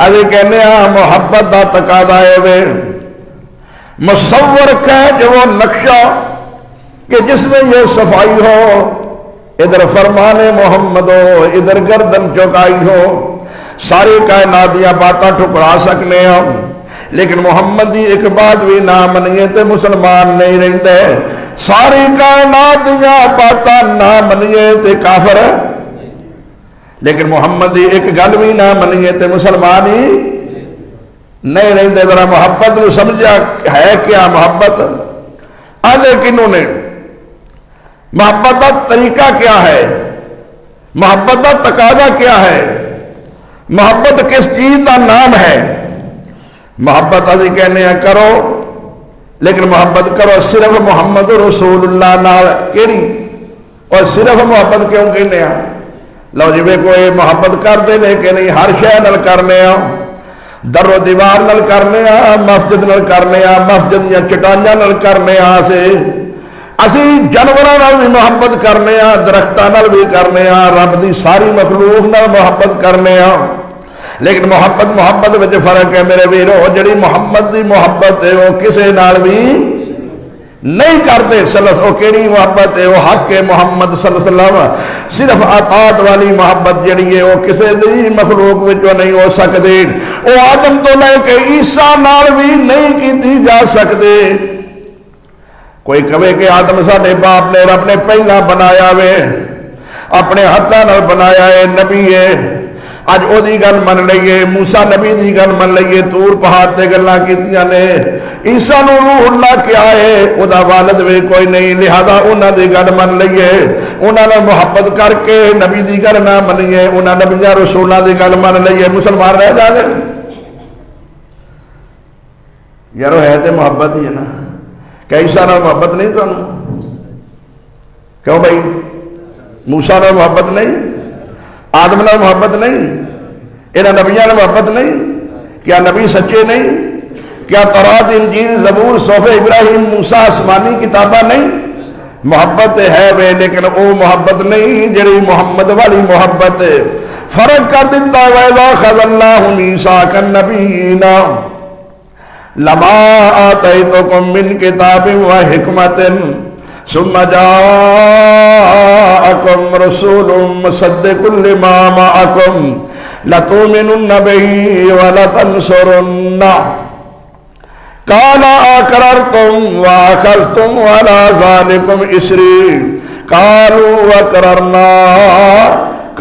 اسی کہنے آ محبت دا تقاضا ہے وے مصور کہ جو وہ نقشہ کہ جس میں یہ صفائی ہو, ادھر فرمان محمد ہو ادھر گردن چوکائی ہو. ساری کائنات دیا باتاں ٹھکرا سکنے ہم, لیکن محمد دی ایک بات بھی نہ منیے تے مسلمان نہیں رہندے. ساری کائنات دیا باتاں نہ منیے تے کافر, لیکن محمد دی ایک گل بھی نہ منیے تے مسلمان ہی نہیں رہندے. ذرا محبت نو سمجھا ہے کیا محبت؟ آدھے کنوں نے محبت کا طریقہ کیا ہے, محبت کا تقاضا کیا ہے, محبت کس چیز کا نام ہے. محبت اسی کہنے ہیں کرو, لیکن محبت کرو صرف محمد رسول اللہ نال. کیڑی اور صرف محبت کیوں کہنے ہیں؟ لو جی وے کوئی محبت کرتے نے کہ نہیں, ہر شے نال کرنے آ, در و دیوار نال کرنے آ, مسجد نال کرنے آ, مسجد یا چٹانیاں نال کرنے آ. اسی جانوراں نال بھی محبت کرنے آ, درختاں نال بھی کرنے آ, رب دی ساری مخلوق نال محبت کرنے آ. لیکن محبت وچ فرق ہے میرے ویرو. جڑی محمد دی محبت ہے وہ کسے نال بھی نہیں کرتے. وہ کیڑی محبت ہے؟ وہ حق ہے محمد صلی اللہ علیہ وسلم. صرف اطاعت والی محبت جڑی ہے وہ کسے دی مخلوق وچوں نہیں ہو سکتی. وہ آدم تو لے کے عیسیٰ نال بھی نہیں کیتی جا سکتے. کوئی کہے کہ آدم ساڈے باپ نے رب نے پہلا بنایا وے, اپنے ہاتھاں نال بنایا ہے, نبی ہے. اج او دی گل من لئیے, موسیٰ نبی دی گل من لئیے, طور پہاڑ تے گلاں کیتیاں نے. عیسیٰ نو روح اللہ کیا ہے, او دا والد وے کوئی نہیں, لہذا انہاں دی گل من لئیے. انہاں نال محبت کر کے نبی دی گل نہ منیے, انہاں نبیاں رسولاں دی گل من لئیے, مسلمان رہ جاوے. یار ہے تو محبت ہی ہے نا. کہ عیسیٰ نال محبت نہیں تمہیں؟ کیوں بھائی؟ موسیٰ نال محبت نہیں؟ آدم نال محبت نہیں؟ انہاں نبیاں نال محبت نہیں؟ کیا نبی سچے نہیں؟ کیا تورات انجیل زبور صحف ابراہیم موسیٰ آسمانی کتاباں نہیں؟ محبت ہے وے لیکن وہ محبت نہیں جڑی محمد والی محبت ہے. فرق کر دیتا ہے وَإِذَا أَخَذَ اللَّهُ مِيثَاقَ النَّبِيِّينَ لَمَا آتَيْتُكُم مِّن كِتَابٍ وَحِكْمَةٍ ثُمَّ جَاءَكُمْ رَسُولٌ مُصَدِّقٌ لِّمَا مَعَكُمْ لَتُؤْمِنُنَّ بِهِ وَلَتَنصُرُنَّهُ قَالَ أَقْرَرْتُمْ وَأَخَذْتُمْ عَلَىٰ ذَلِكُمْ إِصْرِي قَالُوا أَقْرَرْنَا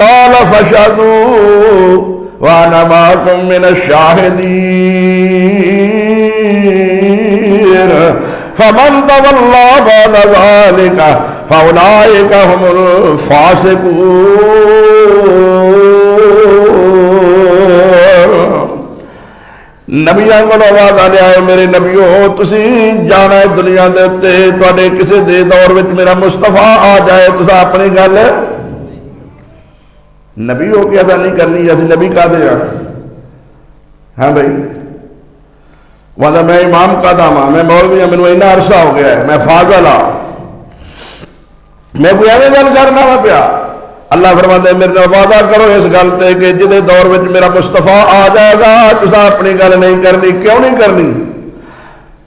قَالَ فَاشْهَدُوا وَأَنَا مَعَكُمْ مِنَ الشَّاهِدِينَ فَمَنْ تَوَلَّىٰ بَعْدَ ذَلِكَ فَأُولَٰئِكَ هُمُ الْفَاسِقُونَ. نبیاں کو آواز آ لیا ہے میرے نبیو تسی جانا ہے دنیا دے تے تواڈے کسے دے دور وچ میرا مصطفیٰ آ جائے تسا اپنی گل نبی ہو کے ایسا نہیں کرنی جیسے نبی کا دے گا. ہاں بھائی وہاں میں امام کا داما میں مولوی ہوں میں اتنا عرصہ ہو گیا ہے میں فاضل ہاں میں کوئی ایویں گل کرنا وا پیا. اللہ فرماتا ہے میرے نال وعدہ کرو اس گل تے کہ جدے دور وچ میرا مصطفیٰ آ جائے گا تسا اپنی گل نہیں کرنی. کیوں نہیں کرنی؟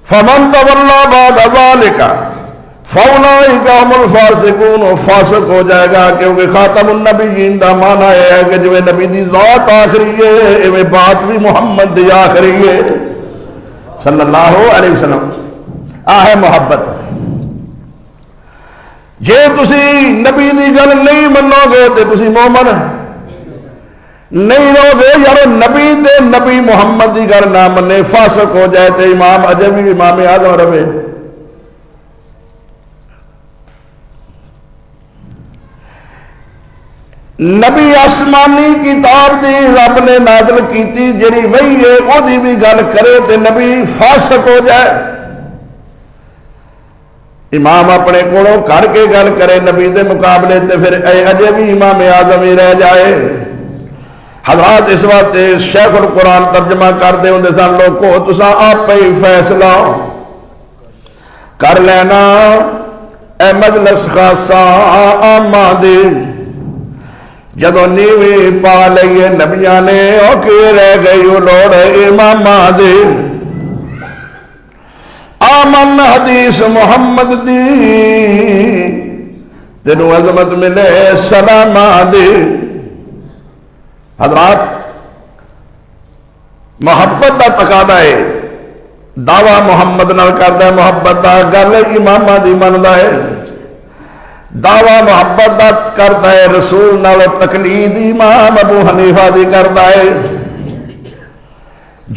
فمن تولى بعد ذلك فاولئک هم الفاسقون. فاسق ہو جائے گا کیونکہ خاتم النبیین دا معنی ہے کہ جو نبی دی ذات آخری ہے ایویں بات بھی محمد دی آخری ہے صلی اللہ علیہ وسلم. ہے محبت. جے تسی نبی دی گل نہیں منو گے تے تسی مومن نہیں رہو گے. یارو نبی تے نبی محمد دی گل نہ منے فاسق ہو جائے تے امام اجے بھی امام اعظم رہے. نبی آسمانی کتاب دی رب نے نازل کیتی جڑی وہی ہے او دی بھی گل کرے تے نبی فاسق ہو جائے. امام اپنے کولوں کر کے گل کرے نبی دے مقابلے تے پھر اجے بھی امام اعظم ہی رہ جائے. حضرات اس وقت شیخ القرآن ترجمہ کرتے ہوں سن لوگوں تسا آپ ہی فیصلہ کر لینا اے مجلس خاصہ عامہ دے جدو نیوی پا لئیے نبیاں نے اوکے رہ گئی لوڑ امامہ دے. آمن حدیث محمد دی تینو عظمت ملے سلامہ دے. حضرات محبت دا تقاضا ہے دعویٰ محمد نال کردا ہے محبت دا گل امامہ دی مندا ہے. دعویٰ محبت دا کردا ہے رسول نال تقلید امام ابو حنیفہ دی کردا ہے.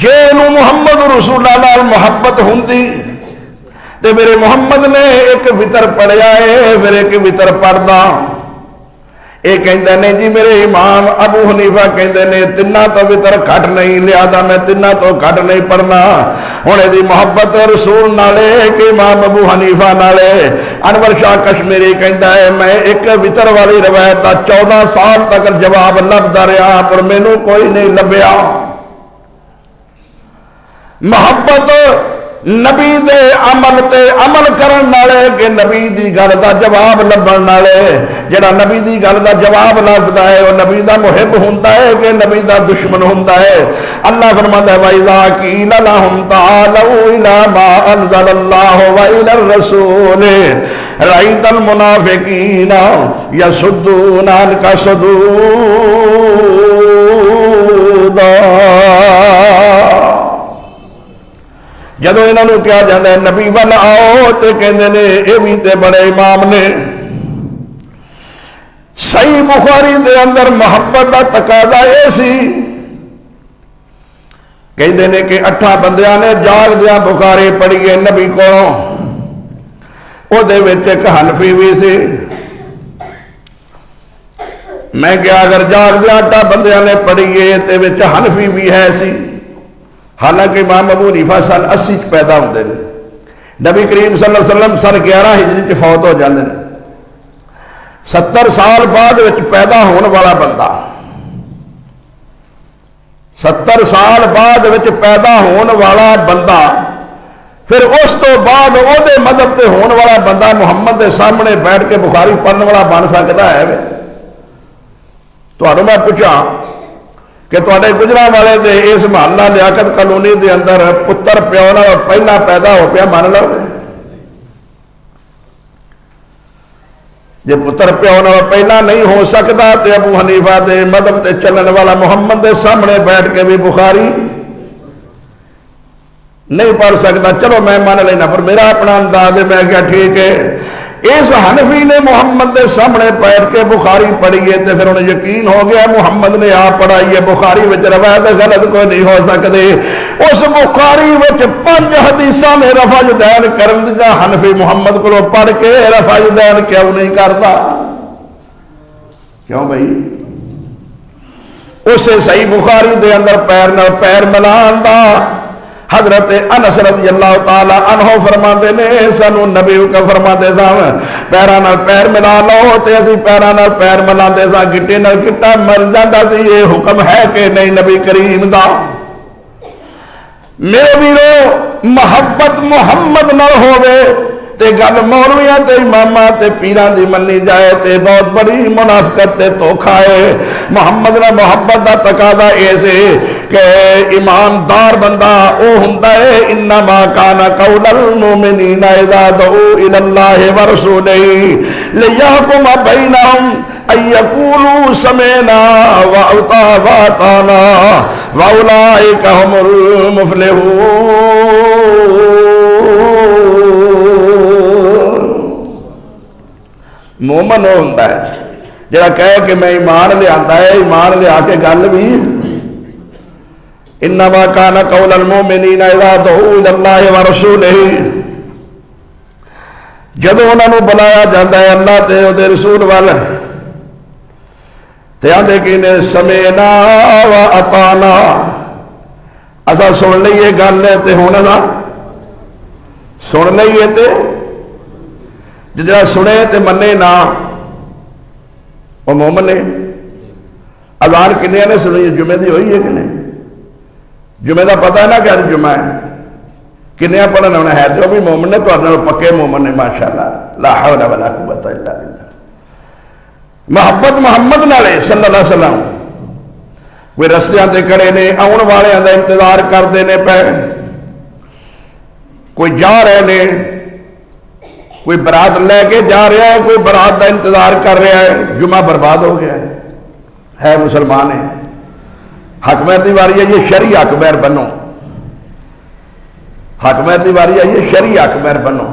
جے نو محمد رسول اللہ محبت ہوندی تے میرے محمد نے ایک وطر پڑھیا ہے پھر ایک وطر پڑھدا. ایک کہندے نے جی میرے امام ابو حنیفہ کہندے نے تنہ تو وطر گھٹ نہیں لہذا میں تنہ تو گھٹ نہیں پڑھنا. ہونے دی محبت رسول نالے کہ امام ابو حنیفہ نالے. انور شاہ کشمیری کہندا ہے میں ایک وطر والی روایت دا 14 سال تک جواب لبدا رہا پر مینوں کوئی نہیں لبیا. محبت نبی دے عمل تے عمل کرن نالے کہ نبی دی گل دا جواب لبن نالے. جڑا نبی دی گل دا جواب لبدا ہے وہ نبی دا محب ہوندا ہے کہ نبی دا دشمن ہوندا ہے. اللہ فرماتا ہے وَإِذَا قِيلَ لَهُمْ تَعَالَوْا إِلَىٰ مَا أَنزَلَ اللَّهُ وَإِلَى الرَّسُولِ رَأَيْتَ الْمُنَافِقِينَ يَصُدُّونَ عَنْكَ صُدُودًا. جدو انہوں نے کیا جاتا ہے نبی وال آؤ تے کہندے نے اے بھی تے بڑے امام نے. صحیح بخاری دے اندر محبت دا تقاضا اے سی کہندے نے کہ 8 بندیاں نے جاگ دیاں بخاری پڑھیے نبی کو او دے وچ ایک حنفی بھی سی. میں کیا اگر جاگ دیاں 8 بندیاں نے پڑھیے تے وچ حنفی بھی ہے سی حالانکہ امام ابو حنیفہ سن 80 پیدا ہوتے ہیں، نبی کریم صلی اللہ علیہ وسلم سن 11 ہجری فوت ہو جاندے ہیں۔ 70 سال بعد وچ پیدا ہونے والا بندہ، 70 سال بعد وچ پیدا ہونے والا بندہ، پھر اس تو بعد او دے مذہب تے ہونے والا بندہ محمد دے سامنے بیٹھ کے بخاری پڑھنے والا بن سکتا ہے؟ تو میں پوچھا کہ تواڈے گجرا والے دے اس محلہ لیاقت کالونی دے اندر پتر پیو نال پہلا پیدا ہو پیا، مان لو گے؟ جے پتر پیو نال پہلا نہیں ہو سکتا تے ابو حنیفہ دے مذہب تے چلن والا محمد دے سامنے بیٹھ کے بھی بخاری نہیں پڑھ سکتا۔ چلو میں مان لینا، پر میرا اپنا انداز ہے، میں کیا ٹھیک ہے اس حنفی نے محمد دے سامنے بیٹھ کے بخاری پڑھی ہے تے پھر انہیں یقین ہو گیا محمد نے آپ پڑھائی ہے، بخاری وچ روایت غلط کوئی نہیں ہو سکتے۔ اس بخاری وچ 5 حدیثاں نے رفع یدین کرن دیا، حنفی محمد کو پڑھ کے رفع یدین کیوں نہیں کرتا؟ کیوں بھائی؟ اسے صحیح بخاری دے اندر پیر نال پیر ملان دا حضرت انس رضی اللہ تعالی عنہ فرماندے نے، سانو نبی کا فرماندے سن پیراں نال پیر ملا لو، تے اسی پیراں نال پیر ملاندے ساں، گٹے نال گٹا مل جاندا سی۔ یہ حکم ہے کہ نہیں نبی کریم دا؟ میرے ویرو، محبت محمد نال ہووے تے گل مولویاں تے اماماں تے پیراں دی منی جائے تے بہت بڑی منافقت تے دھوکھا ہے۔ محمد نال محبت دا تقاضا ایسے کہ ایماندار بندہ او ہوندا ہے، انما کان قول المؤمنین اذا دعوا الی اللہ ورسولہ لیحکم بینہم ان یقولوا سمعنا واطعنا واولئک هم المفلحون۔ مومن وہ ہوتا ہے جڑا کہے کہ میں ایمان لے آتا ہے، ایمان لے آ کے گل بھی انما کان قول المؤمنین اذا دعوا الی اللہ ورسولہ، جدو انہوں نے بلایا جاتا ہے اللہ تے او دے رسول وال تے آندے کہ نے سمعنا و اطعنا، اسا سن لئیے گل تے ہن اسا سن لئیے تے جدرا سنے تے منے نا، وہ مومن نے۔ اذان کنیا نے سنی؟ جمعے دی ہوئی ہے کہ نہیں؟ جمعے دا پتہ ہے نا کہ آج جمعہ ہے، کنیا پڑھنا ہونا ہے تو بھی مومن نے، تو پکے مومن نے ماشاءاللہ، لا حول ولا قوت الا باللہ۔ محبت محمد نالے صلی اللہ علیہ وسلم، کوئی رستیاں تے کھڑے نے، آن والے دا انتظار کرتے نے پہ، کوئی جا رہے نے، کوئی برات لے کے جا رہا ہے، کوئی برات دا انتظار کر رہا ہے، جمعہ برباد ہو گیا ہے مسلمان ہے۔ حق مہر دی واری ہے، یہ شرعی حق مہر بنو، حق مہر دی واری ہے، یہ شرعی حق مہر بنو۔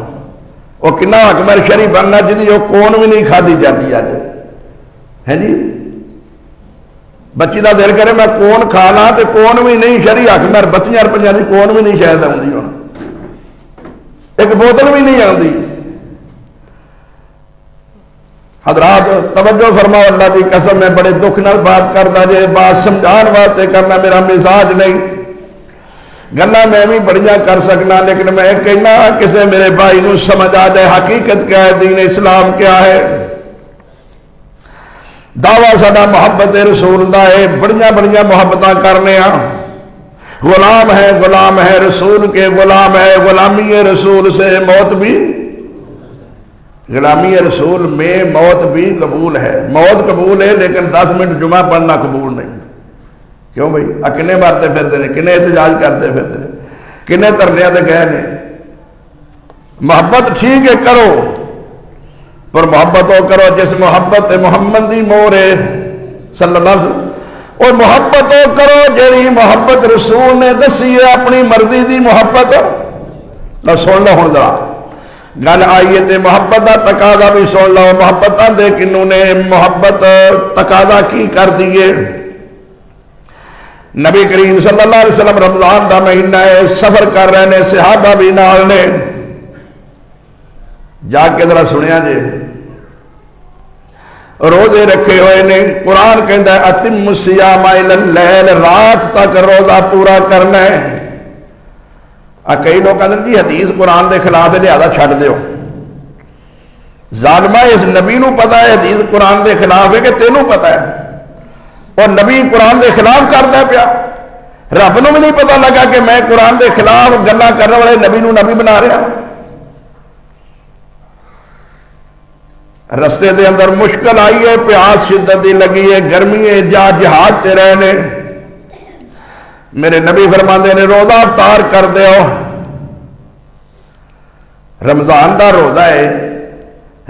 وہ کنا حق مہر شرعی بننا جدی وہ کون بھی نہیں کھادی جاتی آج ہے جی؟ بچی دا دل کرے میں کون کھا لاں تے کون بھی نہیں، شرعی حق مہر 32 روپیہ دی کون بھی نہیں شاید آؤندی، ہن ایک بوتل بھی نہیں آؤندی۔ حضرات توجہ فرماؤ، اللہ دی قسم میں بڑے دکھ نال بات کردا جے، بات سمجھان واسطے کرنا میرا مزاج نہیں، گلا میں بھی بڑیاں کر سکنا، لیکن میں کہنا کسے میرے بھائی نو سمجھ آ جائے حقیقت کیا ہے، دین اسلام کیا ہے۔ دعویٰ ساڈا محبت رسول دا ہے، بڑیاں بڑیاں محبتاں کرنے ہاں، غلام ہے رسول کے، غلام ہے، غلامی رسول سے موت بھی، غلامی رسول میں موت بھی قبول ہے، موت قبول ہے، لیکن 10 منٹ جمعہ پڑھنا قبول نہیں۔ کیوں بھائی؟ کنے مارتے پھرتے ہیں، کنے احتجاج کرتے پھرتے ہیں، کنے ترنیاں دے گئے نے۔ محبت ٹھیک ہے کرو، پر محبت ہو کرو جس محبت محمد دی مور ہے صلی اللہ علیہ وسلم، اور محبت ہو کرو جیڑی محبت رسول نے دسی ہے، اپنی مرضی دی محبت نہ۔ سن لو ہن ذرا گل آئیے تے محبت دا تقاضا بھی سن لو، محبت دے کنوں نے محبت تقاضا کی کر دیے۔ نبی کریم صلی اللہ علیہ وسلم رمضان دا مہینہ ہے، سفر کر رہے نے، صحابہ بھی نال نے، جا کے ذرا سنیا جے، روزے رکھے ہوئے نے، قرآن کہندا ہے اتم الصیام الی اللیل، رات تک روزہ پورا کرنا ہے۔ کئی لوگ کہتے ہیں جی حدیث قرآن دے خلاف ہے لہذا چھڈ دیو. ظالمہ اس نبی نو پتا ہے حدیث قرآن دے خلاف ہے کہ تینوں پتا ہے؟ اور نبی قرآن دے خلاف کرتا پیا. رب نو بھی نہیں پتا لگا کہ میں قرآن دے خلاف گلاں کرنے والے نبی نو نبی بنا رہا. رستے دے اندر مشکل آئی ہے، پیاس شدت دی لگی ہے، گرمی ہے، جہاد تے رہنے. میرے نبی فرماندے نے روزہ افطار کر دیو. رمضان دا روزہ ہے،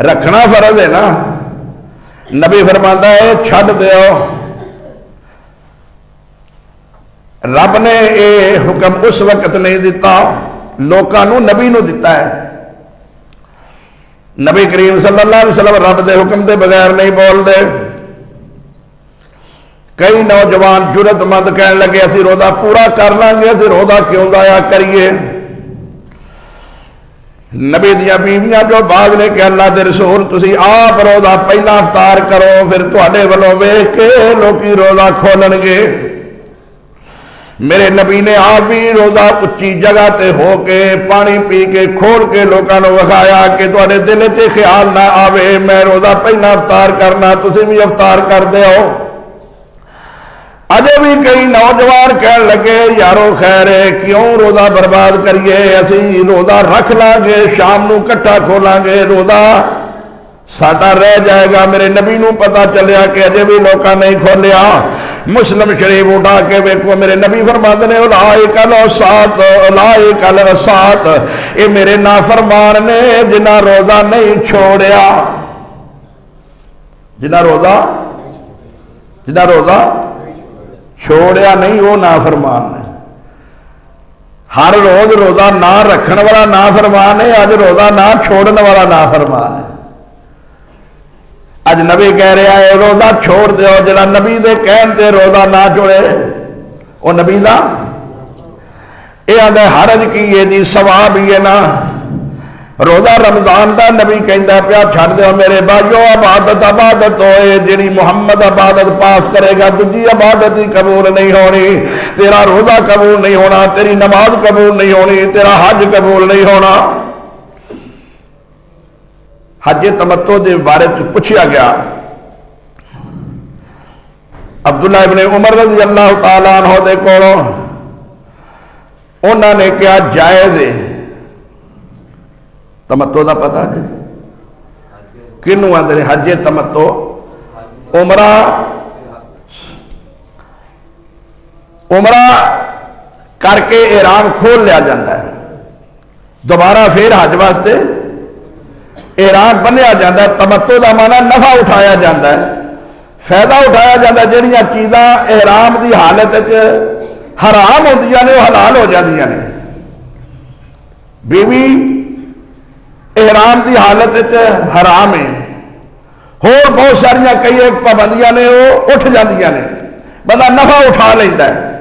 رکھنا فرض ہے نا. نبی فرماندا ہے چھڈ دیو. رب نے یہ حکم اس وقت نہیں دیتا، لوکاں نو نبی نو دیتا ہے. نبی کریم صلی اللہ علیہ وسلم رب دے حکم دے بغیر نہیں بول دے. کئی نوجوان جرت مند کہنے لگے اسی روزہ پورا کر لیں گے، اسی روزہ کیوں ضائع کریے. نبی دیا بیویاں جو بعض نے کہ اللہ دے رسول تسی آپ روزہ پہلا افطار کرو پھر تواڈے ولوں ویکھ کے لوکی روزہ کھولن گے. میرے نبی نے آپ بھی روزہ اچھی جگہ تے ہو کے پانی پی کے کھول کے لوکاں نو وکھایا کہ تواڈے دل تے خیال نہ آوے میں روزہ پہلا افطار کرنا تسی بھی افطار کر دیو. اجے بھی کئی نوجوان کہن لگے یارو خیر ہے کیوں روزہ برباد کریے، اسی روزہ رکھ لیں گے شام نو کٹھا کھولاں گے، روزہ ساڈا رہ جائے گا. میرے نبی نو پتا چلیا کہ اجے بھی لوکاں نہیں کھولیا. مسلم شریف اٹھا کے ویکھو میرے نبی فرماتے نے اولئک العصاۃ اولئک العصاۃ، اے میرے نافرمان نے جنہاں روزہ نہیں چھوڑیا. جنہاں روزہ چھوڑیا نہیں وہ نافرمان نے. ہر روز روزہ نہ رکھن والا نافرمان ہے، اج روزہ نہ چھوڑن والا نافرمان ہے. اج نبی کہہ رہا ہے روزہ چھوڑ دیو. جڑا نبی دے کہن تے روزہ نہ چھوڑے وہ نبی دا یہ آدھا حرج کی ہے جی ثواب ہی ہے نا. روزہ رمضان دا نبی کہندا پیا چھڈ دیو میرے بھائیو. عبادت ہوئے جڑی محمد عبادت پاس کرے گا دوجی عبادت ہی قبول نہیں ہونی. تیرا روزہ قبول نہیں ہونا، تیری نماز قبول نہیں ہونی، تیرا حج قبول نہیں ہونا. حج تمتع دے بارے پوچھا گیا. عبداللہ ابن عمر رضی اللہ تعالیٰ عنہ دے کولوں انہوں نے کیا جائز ہے تمتع دا پتہ جی کنوں آندے نے حج تمتع عمرہ کر کے احرام کھول لیا جاتا ہے، دوبارہ پھر حج واسطے احرام بنیا جاتا ہے. تمتع دا معنی نفع اٹھایا جاتا ہے، فائدہ اٹھایا جاتا ہے. جہاں چیزاں احرام دی حالت حرام ہوندیاں نے وہ حلال ہو جاندیاں نے. بیوی احرام دی حالت حرام ہے، اور بہت ساریاں کئی ایک پابندیاں نے وہ اٹھ جاندیاں نے، بندہ نفع اٹھا لیتا ہے.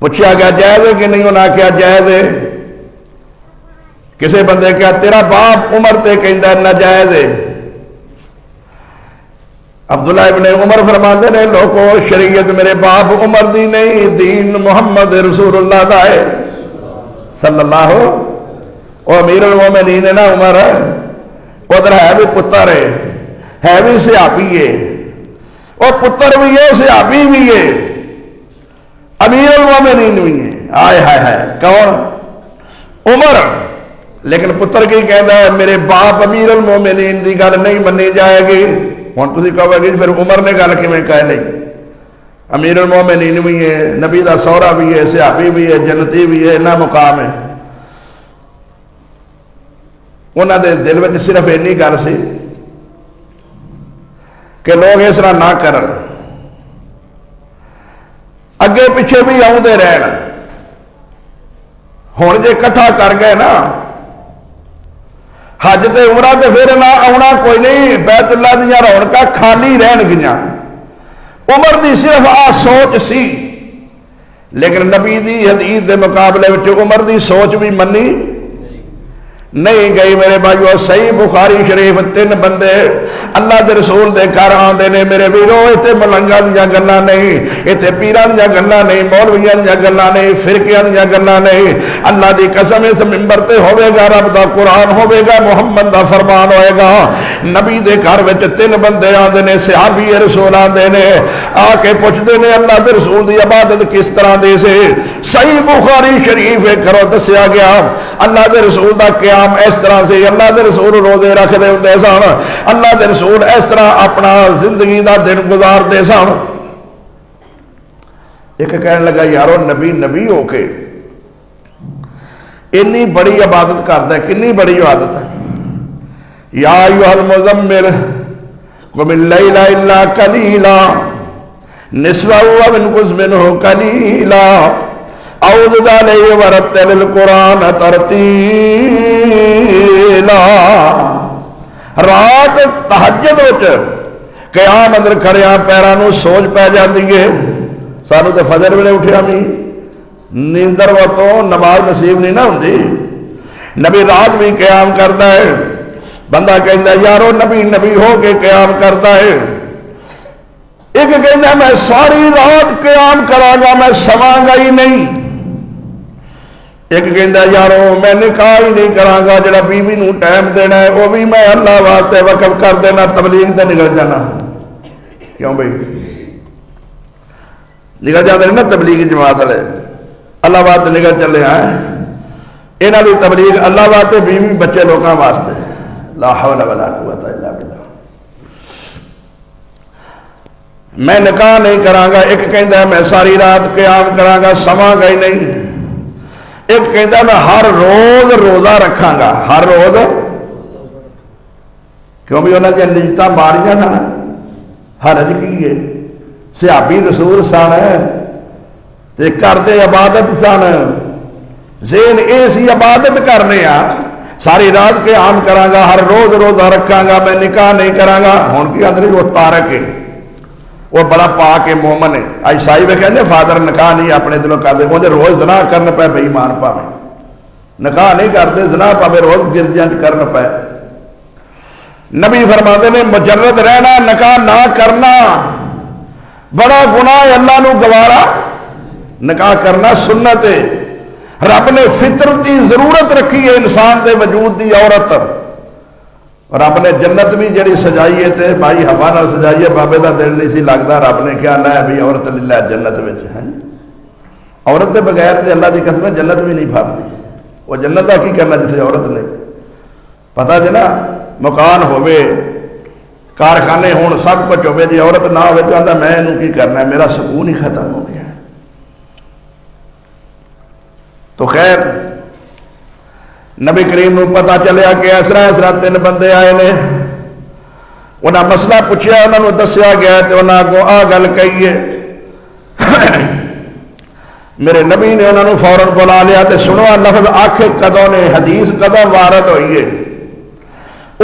پوچھا گیا جائز ہے کہ نہیں؟ انہاں کیا جائز ہے. کسے بندے کیا تیرا باپ عمر تے کہندا ہے ناجائز ہے. عبداللہ ابن عمر فرماندے نے لوگوں شریعت میرے باپ عمر دی نہیں، دین محمد رسول اللہ دا ہے صلی اللہ. وہ امیر المومنین ہے نا عمر، ادھر ہے بھی پتر ہے بھی صحابی ہے، وہ پتر بھی ہے صحابی بھی ہے امیر المومنین بھی ہے. آئے ہائے ہائے کون؟ عمر. لیکن پتر کی کہتا ہے میرے باپ امیر المومنین دی گل نہیں منی جائے گی. ہوں تھی کہو گے پھر عمر نے گل کیویں کہہ لی؟ امیر المومنین بھی ہے، نبی دا سہرا بھی ہے، صحابی بھی ہے، جنتی بھی ہے، اتنا مقام ہے. انہوں دے دل میں صرف اینی گل سی کہ لوگ اس طرح نہ کرن، اگے پیچھے بھی آؤندے رہن. ہوں جے کٹھا کر گئے نا حج تے عمرہ تے پھر نہ آنا کوئی نہیں، بیت اللہ دیا رونقاں خالی رہن گیاں. عمر دی صرف آ سوچ سی، لیکن نبی دی حدیث دے مقابلے وچ عمر دی سوچ بھی منی نہیں گئی میرے بھائیو۔ صحیح بخاری شریف 3 بندے اللہ دے رسول دے گھر آندے نے میرے ویرو، اتنے ملنگاں دیاں گلاں نہیں، اتنے پیراں دیاں گلاں نہیں، مولویاں دیاں گلاں نہیں، فرقیاں دیاں گلاں نہیں۔ اللہ دی قسم اس ممبر تے ہوے گا رب دا قرآن ہوے گا، محمد دا فرمان ہوئے گا۔ نبی دے گھر وچ 3 بندے آندے نے، صحابی رسول آندے نے، آ کے پوچھدے نے اللہ دے رسول دی عبادت کس طرح دی سی؟ صحیح بخاری شریف کرو دسیا گیا اللہ دے رسول دا قیام اس طرح سے، اللہ دے رسول روزے رکھ دے ہوندے سن، اللہ دے رسول اس طرح اپنا زندگی دا دن گزار دے سن۔ ایک کہنے لگا یارو نبی ہو کے اتنی بڑی عبادت کرتا ہے، کنی بڑی عبادت ہے؟ یا ایھا المزمل قم اللیل الا قلیلا نصفہ وانقص منہ قلیلا او زد علیہ ورتل القرآن ترتیلا۔ رات تہجد وچ قیام اندر کھڑیاں پیراں نوں سوج پہ جاندی ہے، سانو تے فجر ویلے اٹھیا نہیں، نیندر تو نماز نصیب نہیں نہ ہوندی۔ نبی رات بھی قیام کرتا ہے، بندہ کہندا یارو نبی ہو کے قیام کرتا ہے۔ ایک کہندا میں ساری رات قیام کراں گا، میں سواں گا ہی نہیں۔ ایک کہندا یارو میں نکاح ہی نہیں کراں گا، جڑا بیوی نوں ٹائم دینا ہے وہ بھی میں اللہ واسطے وقف کر دینا، تبلیغ تے نکل جانا۔ کیوں بھائی نکل جاتے ہیں نا تبلیغ جماعت والے، اللہ واسطے نکل چلے ہیں، انہاں دی تبلیغ اللہ واسطے، بیوی بچے لوکاں واسطے۔ لا حول ولا قوت الا باللہ۔ میں نکاح نہیں کراں گا، ایک کہندا ہے میں ساری رات قیام کراں گا، سواں گا ہی نہیں۔ ایک کہندا میں ہر روز روزہ رکھاں گا، ہر روز، کیوں بھی انہاں دی نجتاں ماڑیاں سن، حرج کی ہے، صحابی رسول سن تے کردے عبادت سن، ذہن ایسی عبادت کرنے آ، ساری رات قیام کراں گا، ہر روز روزہ رکھاں گا، میں نکاح نہیں کراں گا۔ ہن کی اندر وہ تارک ہے، وہ بڑا پاک ہے، مومن ہے۔ عیسائی میں کہنے فادر نکاح نہیں اپنے دلوں کر دے، مجھے روز زنا کرنا پہ بے ایمان پاوے، نکاح نہیں کرتے زنا پاوے روز گرجیاں کرنا پہ۔ نبی فرماتے نے مجرد رہنا، نکاح نہ کرنا بڑا گناہ ہے، اللہ نو گوارا۔ نکاح کرنا سنت ہے، رب نے فطرتی ضرورت رکھی ہے انسان دے وجود دی عورت۔ رب نے جنت بھی جڑی سجائی ہے تے بھائی ہوا نال سجائی ہے، بابے دا دل نہیں سی لگتا، رب نے کیا لایا بھی عورت للہ جنت وچ ہے۔ عورت دے بغیر تے اللہ دی قسم جنت بھی نہیں پھاپتی، وہ جنت دا کی کرنا جتھے عورت نہیں۔ پتہ جی نا مکان ہوئے، کارخانے ہون، سب کچھ ہوئے، جی عورت نہ ہوئے تو آندا میں انہوں کی کرنا ہے، میرا سکون ہی ختم ہو گیا۔ تو خیر نبی کریم نو پتہ چلیا کہ اسرا 3 بندے آئے نے، انہاں مسئلہ پوچھیا، انہاں نو دسیا گیا تے انہاں کو آ گل کہی ہے۔ میرے نبی نے انہاں نو فوراً بلا لیا تے سنوا لفظ آکھے کدوں نے، حدیث کدوں وارد ہوئی ہے۔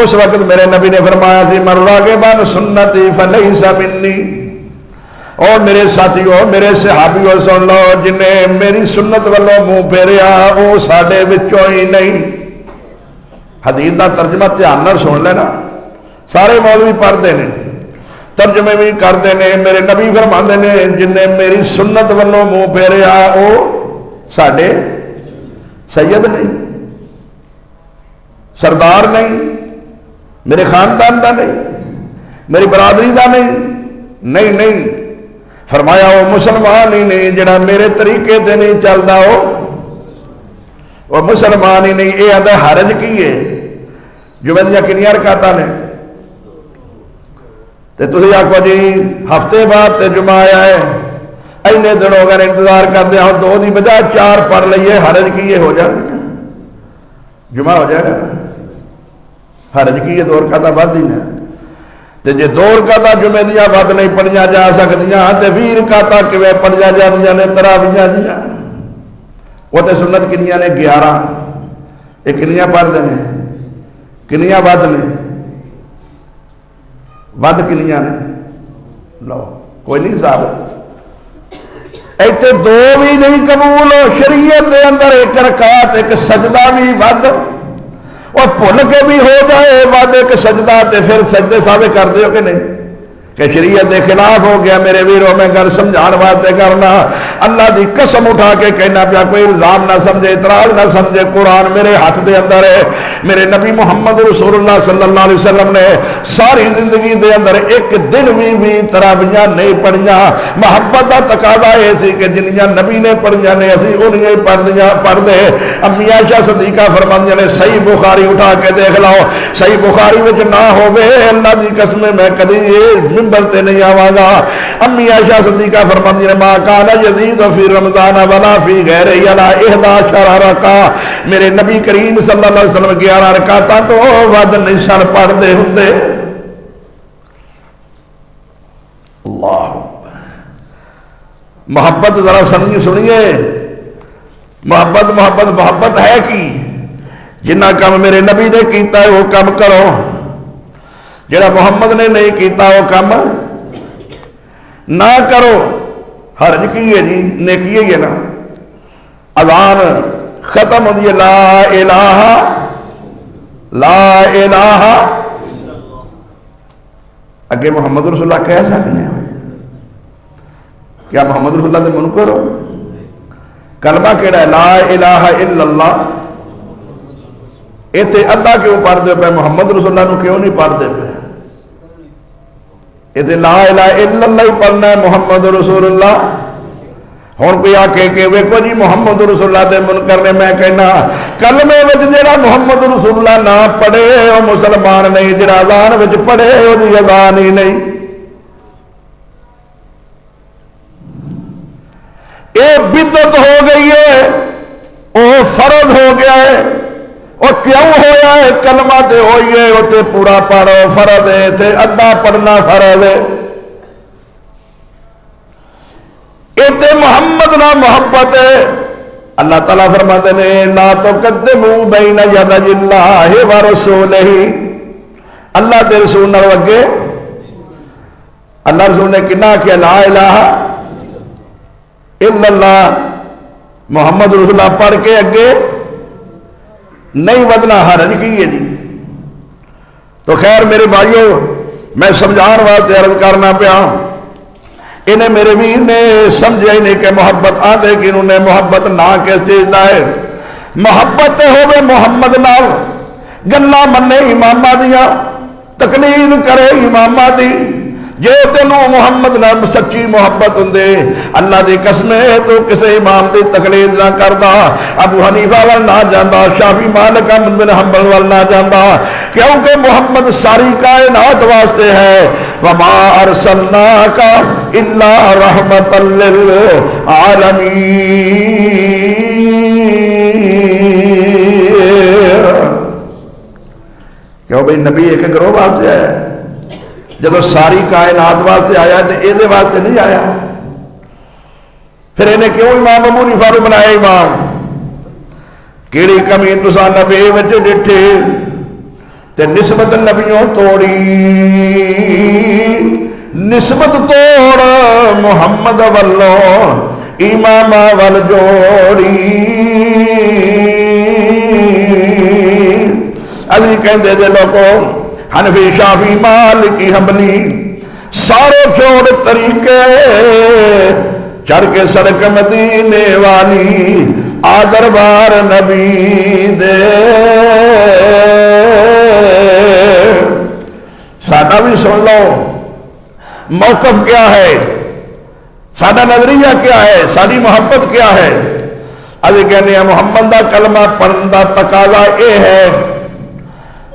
اس وقت میرے نبی نے فرمایا سی من راغب عن سنتی فلیس منی، اور میرے ساتھیو میرے صحابیو سن لو، جنہیں میری سنت والوں منہ پھیریا وہ ساڈے وچوں ہی نہیں۔ حدیث دا ترجمہ دھیان نال سن لینا، سارے مولوی پڑھتے ہیں، ترجمے بھی کرتے ہیں۔ میرے نبی فرماندے نے جنہیں میری سنت والوں منہ پھیریا وہ ساڈے سید نہیں، سردار نہیں، میرے خاندان دا نہیں، میری برادری دا نہیں۔ فرمایا وہ مسلمان ہی نہیں جڑا میرے طریقے تے نہیں چلتا، وہ مسلمان ہی نہیں۔ یہ آدھا حرج کی ہے، جمعہ دیا کنیاں رکعتاں نے تے تسی آکھو جی ہفتے بعد تے جمعہ آیا ہے، اینے دن ہو گئے انتظار کرتے ہوں، 2 دی بجائے 4 پڑھ لئیے، حرج کی ہے، ہو جائے گا جمعہ ہو جائے گا نا۔ حرج کی ہے 2 رکعتاں بعد ہی نا، تے جے 2 رکعتاں جمعے دیاں ود نہیں پڑھیاں جا سکدیاں تے 20 رکعتاں کیویں پڑھیاں جاندیاں نے تراویحاں دیاں؟ وہ تے سنت کنیاں نے 11، یہ کنیاں پڑھدے نے، کنیاں ود نے، ود کنیاں نے؟ لو کوئی نہیں صاحب، ایتھے 2 بھی نہیں قبول، شریعت دے اندر 1 رکعت 1 سجدہ بھی ود، بھول کے بھی ہو جائے وعدے کے سجدہ تے پھر سجدے ساوے کر دیو کہ نہیں کہ شریعت کے خلاف ہو گیا میرے ویرو میں گل سمجھان واسطے کرنا اللہ دی قسم اٹھا کے کہنا پیا کوئی الزام نہ سمجھے اعتراض نہ سمجھے قرآن میرے ہاتھ دے اندر ہے میرے نبی محمد رسول اللہ صلی اللہ علیہ وسلم نے ساری زندگی دے اندر ایک دن بھی تراویحاں نہیں پڑھیاں محبت دا تقاضا یہ سی کہ جنیاں نبی نے پڑھیاں نے اسی انہی پڑھ دے امی عائشہ صدیقہ فرماندیاں نے صحیح بخاری اٹھا کے دیکھ لاؤ صحیح بخاری وچ نہ ہوے اللہ دی قسم میں کدی منبر تے نہیں آواں گا امی عائشہ صدیقہ فرماندی نے ما کان یزید فی رمضان ولا فی غیر الا 11 رکعہ میرے نبی کریم صلی اللہ علیہ وسلم 11 رکعتاں تو ود نہیں سن پڑھدے ہوندے اللہ اکبر محبت ذرا سنیے محبت ہے کی جنہ کام میرے نبی نے کیتا ہے وہ کام کرو جڑا محمد نے نہیں کیتا وہ کام نہ کرو حرج کی ہے جی نیکی ہے نا اذان ختم ہوتی ہے لا الہ اگے محمد رسول اللہ کہہ سکنے ہیں کیا محمد رسول اللہ دے منکر ہو کلمہ کیڑا ہے لا الہ الا اللہ ایتھے ادھا کیوں پڑھ دے پہ محمد رسول اللہ نو کیوں نہیں پڑھ دے پہ ایتھے لا الہ الا اللہ ہی پڑھنا ہے محمد رسول اللہ ہون کوئی آکے کہ ویکو جی محمد رسول اللہ دے منکر نے میں کہنا کلمے وچ جڑا محمد رسول اللہ نہ پڑھے وہ مسلمان نہیں جڑا اذان وچ پڑھے وہ دی اذان ہی نہیں اے بدعت ہو گئی ہے وہ فرض ہو گیا ہے اور کیوں ہویا ہے کلمہ تے ہوئیے وہ تے پورا پڑھو فرض ہے تے ادھا پڑھنا فرض ہے تے محمد نہ محبت ہے اللہ تعالیٰ فرماتے ہیں لا تقدموا بین یدی اللہ ورسولہ اللہ تے رسول نہ لگے اللہ رسول نے کنا کیا لا الہ الا اللہ محمد رسول اللہ پڑھ کے اگے نہیں ودنا حرج کی ہے جی تو خیر میرے بھائیوں میں سمجھان واسطے عرض کرنا پیا انہیں میرے ویر نے سمجھا ہی نہیں کہ محبت آدھے کہ انہوں نے محبت نہ کس چیز دا ہے محبت ہوئے محمد نال گلا منے امامہ دیا تقلید کرے امامہ دی جے تینوں محمد نال سچی محبت ہوندے اللہ دی قسم ہے تو کسے امام دی تقلید نہ کردا ابو حنیفہ وال نہ جاندا شافعی مالک احمد بن حنبل وال نہ جاندا کیونکہ محمد ساری کائنات واسطے ہے وما ارسلناک الا رحمۃ للعالمین کیوں بھئی نبی ایک گروہ واسطے ہے جب ساری کائنات واسطے آیا تو یہ واسطے نہیں آیا پھر انہیں کیوں امام ابو حنیفہ نو بنایا امام کیڑی کمی تساں نبی وچ ڈٹھی تے نسبت نبیوں توڑی نسبت توڑ محمد والو امام وال جوڑی علی کہندے دے لوگوں حنفی شافی مالکی حنبلی سارے چھوڑ طریقے چڑھ کے سڑک مدینے والی آ دربار نبی دے سادہ بھی سن لو موقف کیا ہے سادہ نظریہ کیا ہے ساری محبت کیا ہے ابھی کہنے ہیں محمد دا کلمہ پڑھن دا تقاضا اے ہے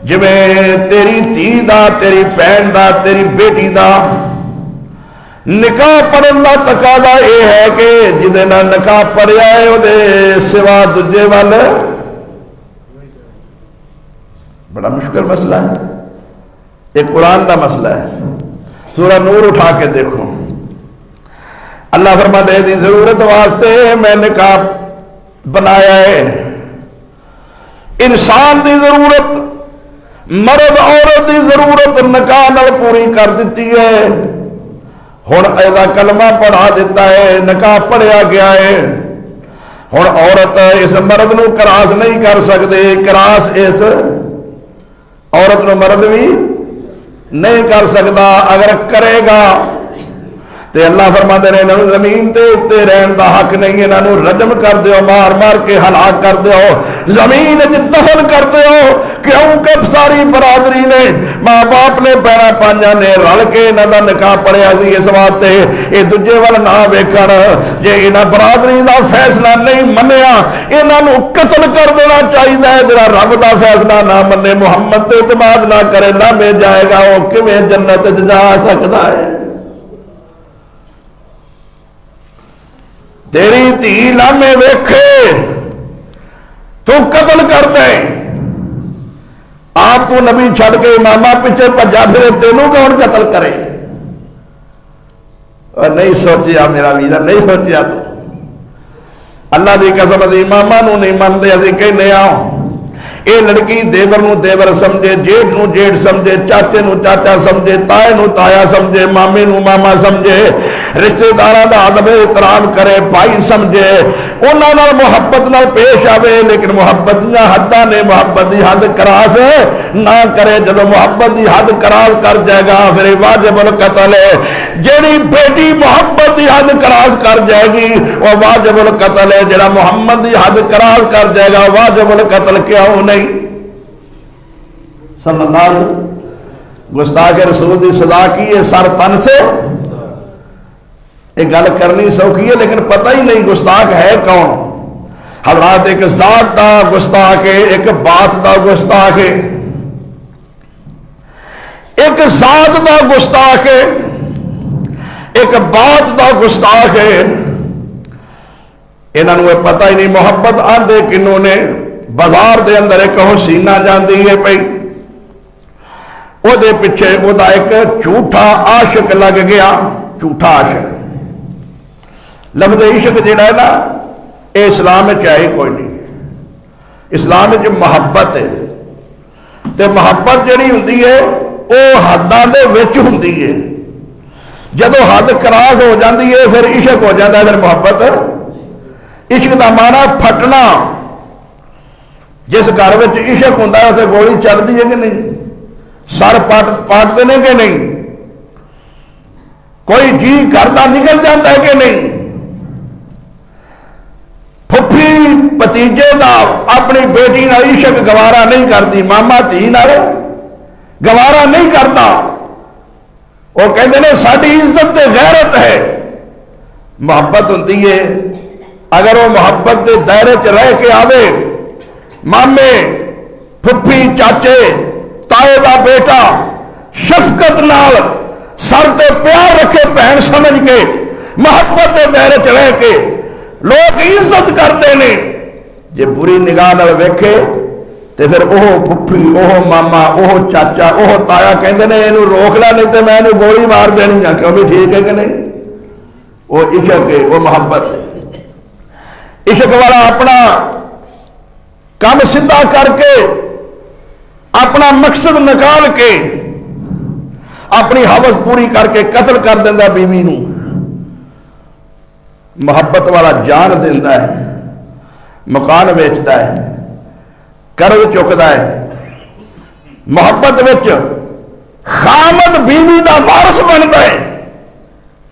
جویں تیری دھی دا تیری بہن دا تیری بیٹی دا نکاح پڑھن دا تقاضا یہ ہے کہ جدے نال نکاح پڑھیا ہے وہ دے سوا دجے وال بڑا مشکل مسئلہ ہے ایک قرآن دا مسئلہ ہے سورہ نور اٹھا کے دیکھو اللہ فرماتا ہے دی ضرورت واسطے میں نکاح بنایا ہے انسان دی ضرورت مرد عورت دی ضرورت نکاح نال پوری کر دیتی ہے ہن ایدا کلمہ پڑھا دیتا ہے نکاح پڑھیا گیا ہے ہن عورت اس مرد نو کراس نہیں کر سکتے کراس اس عورت نو مرد بھی نہیں کر سکتا. اگر کرے گا تے اللہ فرماتے ہیں انہوں زمین تے اتے رہن دا حق نہیں, انہوں رجم کر دیو, مار مار کے ہلاک کر دیو, زمین دفن کر دیو. کیونکہ ساری برادری نے ماں باپ نے پیرا پانچا نے رل کے انہوں دا نکاح پڑھیا سی اس واسطے یہ دوجے وال نہ ویکھن. جے انہاں برادری دا فیصلہ نہیں منیا انہوں قتل کر دینا چاہیے. جڑا رب دا فیصلہ نہ منے, محمد تے اعتماد نہ کرے, لامے جائے گا, وہ کیویں جنت جا سکتا ہے؟ تیری دھی لامے ویکھے تو قتل کر دے. آپ تو نبی چھڑ کے امامہ پیچھے بھجا پھرے, تینوں کون قتل کرے؟ اور نہیں سوچیا میرا ویرا, نہیں سوچیا تو اللہ دی قسم اسی امامہ نو نہیں مانتے. اسی کہنے آؤ اے لڑکی دیور نو دیور سمجھے, جیٹ نو جیٹ سمجھے, چاچے نو چاچا سمجھے, تائے نو تایا سمجھے, مامے نو ماما سمجھے, رشتہ داراں دا ادب احترام کرے, بھائی سمجھے, انہاں نال محبت نال پیش آوے. لیکن محبت دیاں حداں نے, محبت دی حد کراس نہ کرے. جدو محبت دی حد کراس کر جائے گا پھر واجب القتل ہے. جیڑی بیٹی محبت دی حد کراس کر جائے گی وہ واجب القتل ہے. جڑا محمد دی حد کراس کر جائے گا واجب القتل کیوں نہیں؟ صلی اللہ علیہ وسلم گستاخ رسول دی صدا کی ہے سر تن سے. ایک گل کرنی سوکھی ہے لیکن پتہ ہی نہیں گستاخ ہے کون. حضرات ایک ذات دا گستاخ ہے, ایک بات دا گستاخ ہے, ایک ذات دا گستاخ ہے, ایک بات دا گستاخ ہے. انہوں نے پتہ ہی نہیں محبت آندے کنوں نے. بازار دے اندر ایک حسینہ جاندی ہے پئی, وہ دے پیچھے وہ دا ایک جھوٹا عاشق لگ گیا. جھوٹا عاشق, لفظ عشق جڑا ہے نا اے اسلام میں چاہے کوئی نہیں. اسلام میں محبت ہے تے محبت جڑی ہوندی ہے وہ حداں دے وچ ہوندی ہے. جدو حد کراس ہو جاندی ہے پھر عشق ہو جاتا ہے. پھر محبت, عشق دا معنی پھٹنا. جس گھر میں عشق ہوتا ہے اسے گولی چلتی ہے کہ نہیں؟ سر پاٹتے ہیں کہ نہیں؟ کوئی جی گھر کا نکل جاتا ہے کہ نہیں؟ پھپھی بتیجے دا اپنی بیٹی نال عشق گوارا نہیں کرتی, ماما دھی نال گوارا نہیں کرتا. وہ کہتے ہیں ساری عزت تے غیرت ہے. محبت ہوتی ہے اگر وہ محبت کے دائرے چ رہ کے آوے, مامے, پھپھی, چاچے, تائے دا بیٹا شفقت نال سر تے پیار رکھے بہن سمجھ کے محبت کے دائرے چ رہ کے لوگ عزت کرتے ہیں. جے بری نگاہ نال ویکھے تے پھر اوہ پھپھی, اوہ ماما, اوہ چاچا, اوہ تایا کہندے نے اینو روک لا نہیں تے میں اینو گولی مار دینی ہے. کیوں بھی ٹھیک ہے کہ نہیں؟ وہ عشق ہے, وہ محبت ہے. عشق والا اپنا کام سیدھا کر کے اپنا مقصد نکال کے اپنی حوث پوری کر کے قتل کر دینا بیوی نو. محبت والا جان دینا ہے, مکان ویچتا ہے, قرض چکتا ہے. محبت وچ خامد بیوی دا وارث بنتا ہے,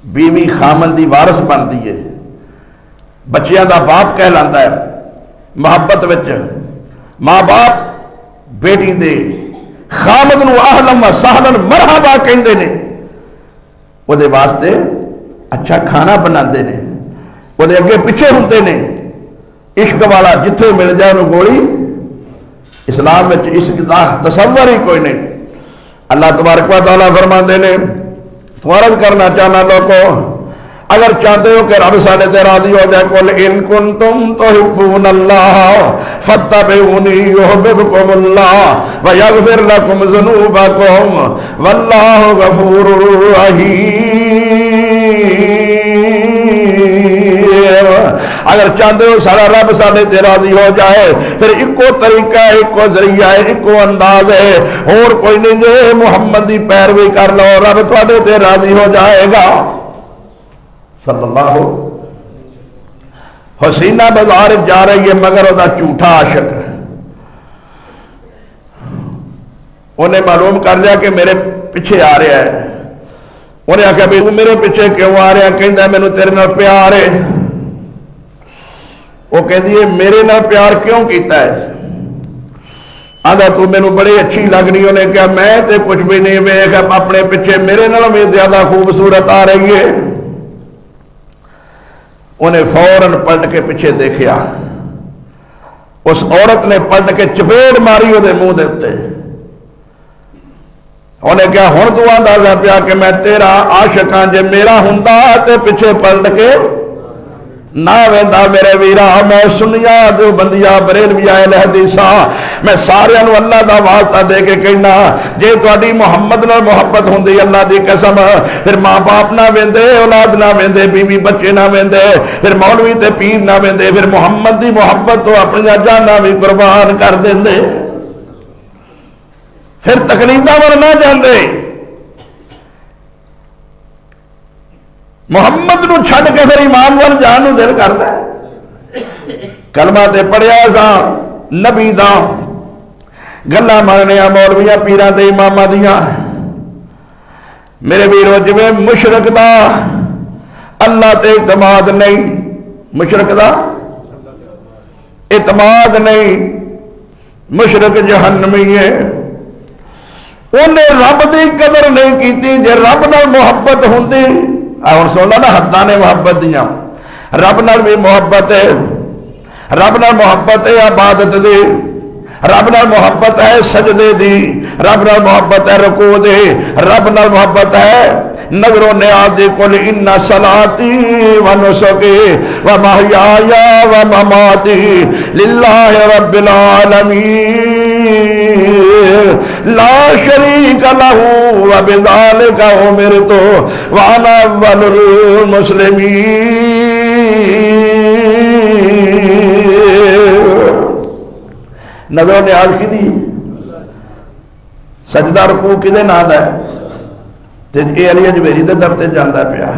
بیوی خامد دی وارث بنتی ہے, بچیاں دا باپ کہلاتا ہے. محبت وچ ماں باپ بیٹی دے خامد نو اہلن و سہلن مرحبا کہندے نے, وہ دے واسطے اچھا کھانا بناندے نے, وہ دے اگے پیچھے ہوندے نے. عشق والا جتھے مل جائے انہوں گولی. اسلام میں عشق دا تصور ہی کوئی نہیں. اللہ تبارک و تعالیٰ فرماندے نے, عرض کرنا چاہنا لوگوں اگر چاہتے ہو کہ رب ساڑھے تے راضی ہو جائے, قل ان کنتم تحبون اللہ فاتبعونی یحببکم اللہ ویغفر لکم ذنوبکم واللہ غفور رحیم. اگر چاہتے ہو سارا رب ساڑھے تے راضی ہو جائے پھر ایکو طریقہ ہے, ایکو ذریعہ ہے, ایکو انداز ہے, اور کوئی نہیں. جو محمد دی پیروی کر لو رب تواڈے تے راضی ہو جائے گا. صلی اللہ. حسینہ بازار جا رہی ہے مگر وہ جھوٹا عاشق ہے. انہیں معلوم کر لیا کہ میرے پیچھے آ رہا ہے. انہیں آخیا بھی تو میرے پیچھے کیوں آ رہا؟ کہندا مینوں تیرے نال پیار ہے. وہ کہندی ہے میرے نال پیار کیوں کیتا ہے؟ آدھا تو مینوں بڑی اچھی لگنی. انہیں کہا میں تے کچھ بھی نہیں ویکھ اپنے پیچھے میرے نال بھی زیادہ خوبصورت آ رہی ہے. انہیں فوراً پلٹ کے پیچھے دیکھا. اس عورت نے پلٹ کے چپیڑ ماری وہ منہ دے اتے. انہیں کہا ہن تو اندازہ پیا کہ میں تیرا عاشق ہاں. جے میرا ہوندا تے پیچھے پلٹ کے نہ ویندا میرے ویرا. میں سنیا جو بندیا بریلوی اہل حدیثاں میں سارے نو اللہ دا واسطہ دے کے کہنا جے تہاڈی محمد نال محبت ہوندی اللہ دی قسم پھر ماں باپ نہ ویندے اولاد نہ ویندے بیوی بچے نہ ویندے پھر مولوی تے پیر نہ ویندے پھر محمد دی محبت تو اپنی جاناں بھی قربان کر دیندے پھر تقلیداں ور نہ جاندے. محمد نو چھڈ کے پھر ایمان وال جان نو دل کردا ہے. کلمہ تے پڑھیا سا نبی دا گلاں ماننیاں مولویاں پیراں تے اماماں دیاں. میرے ویرو جویں مشرک دا اللہ تے اعتماد نہیں مشرک دا اعتماد نہیں مشرک جہنمی ہے. انہیں رب دی قدر نہیں کیتی. جے رب نال محبت ہوندی ہن سن لو نا حداں نے محبت دیاں. رب نال بھی محبت ہے. رب نال محبت ہے عبادت دی. رب نال محبت ہے سجدے دی. رب نال محبت ہے رکوع دی. رب نال محبت ہے نظر و نیاز دی. قل ان صلاتی و نسکی و محیایا و مماتی للہ رب العالمین لا شریک لہ وبذالک امرت وانا اول المسلمین. نظر و نیاز کی دی سجدہ رکوع کدے نام دا ہے تے اے علی حجویری دے در تے جاندا پیا.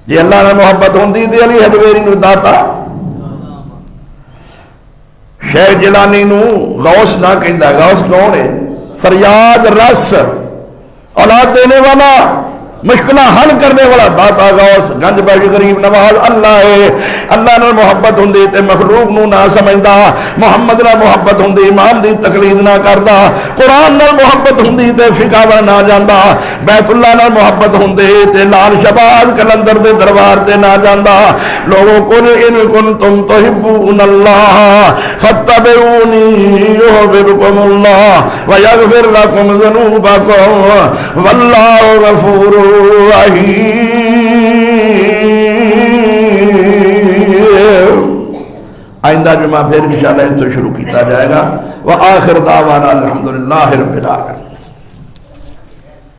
جے اللہ نال محبت ہوندی تے علی حجویری نو داتا شیخ جیلانی نو غوث نہ کہندا. غوث کون ہے؟ فریاد رس اولاد دینے والا مشکلہ حل کرنے والا داتا غوث گنج بخش غریب نواز اللہ ہے. اللہ نال محبت ہوندی تے مخلوق نو نہ سمجھدا. محمد نال محبت ہوندی امام دی تقلید نہ کردا. قرآن نال محبت ہوندی تے فقہ ول نہ جاندا. بیت اللہ نال محبت ہوندی تے لال شہباز کلندر دے دربار تے نہ جاندا. لوگوں قل ان کنتم تحبون اللہ فاتبعونی یحببکم اللہ ویغفر لکم ذنوبکم واللہ غفور آئندہ جمعہ پھر انشاءاللہ تو شروع کیتا جائے گا. وآخر دعوانا الحمدللہ رب العالمین.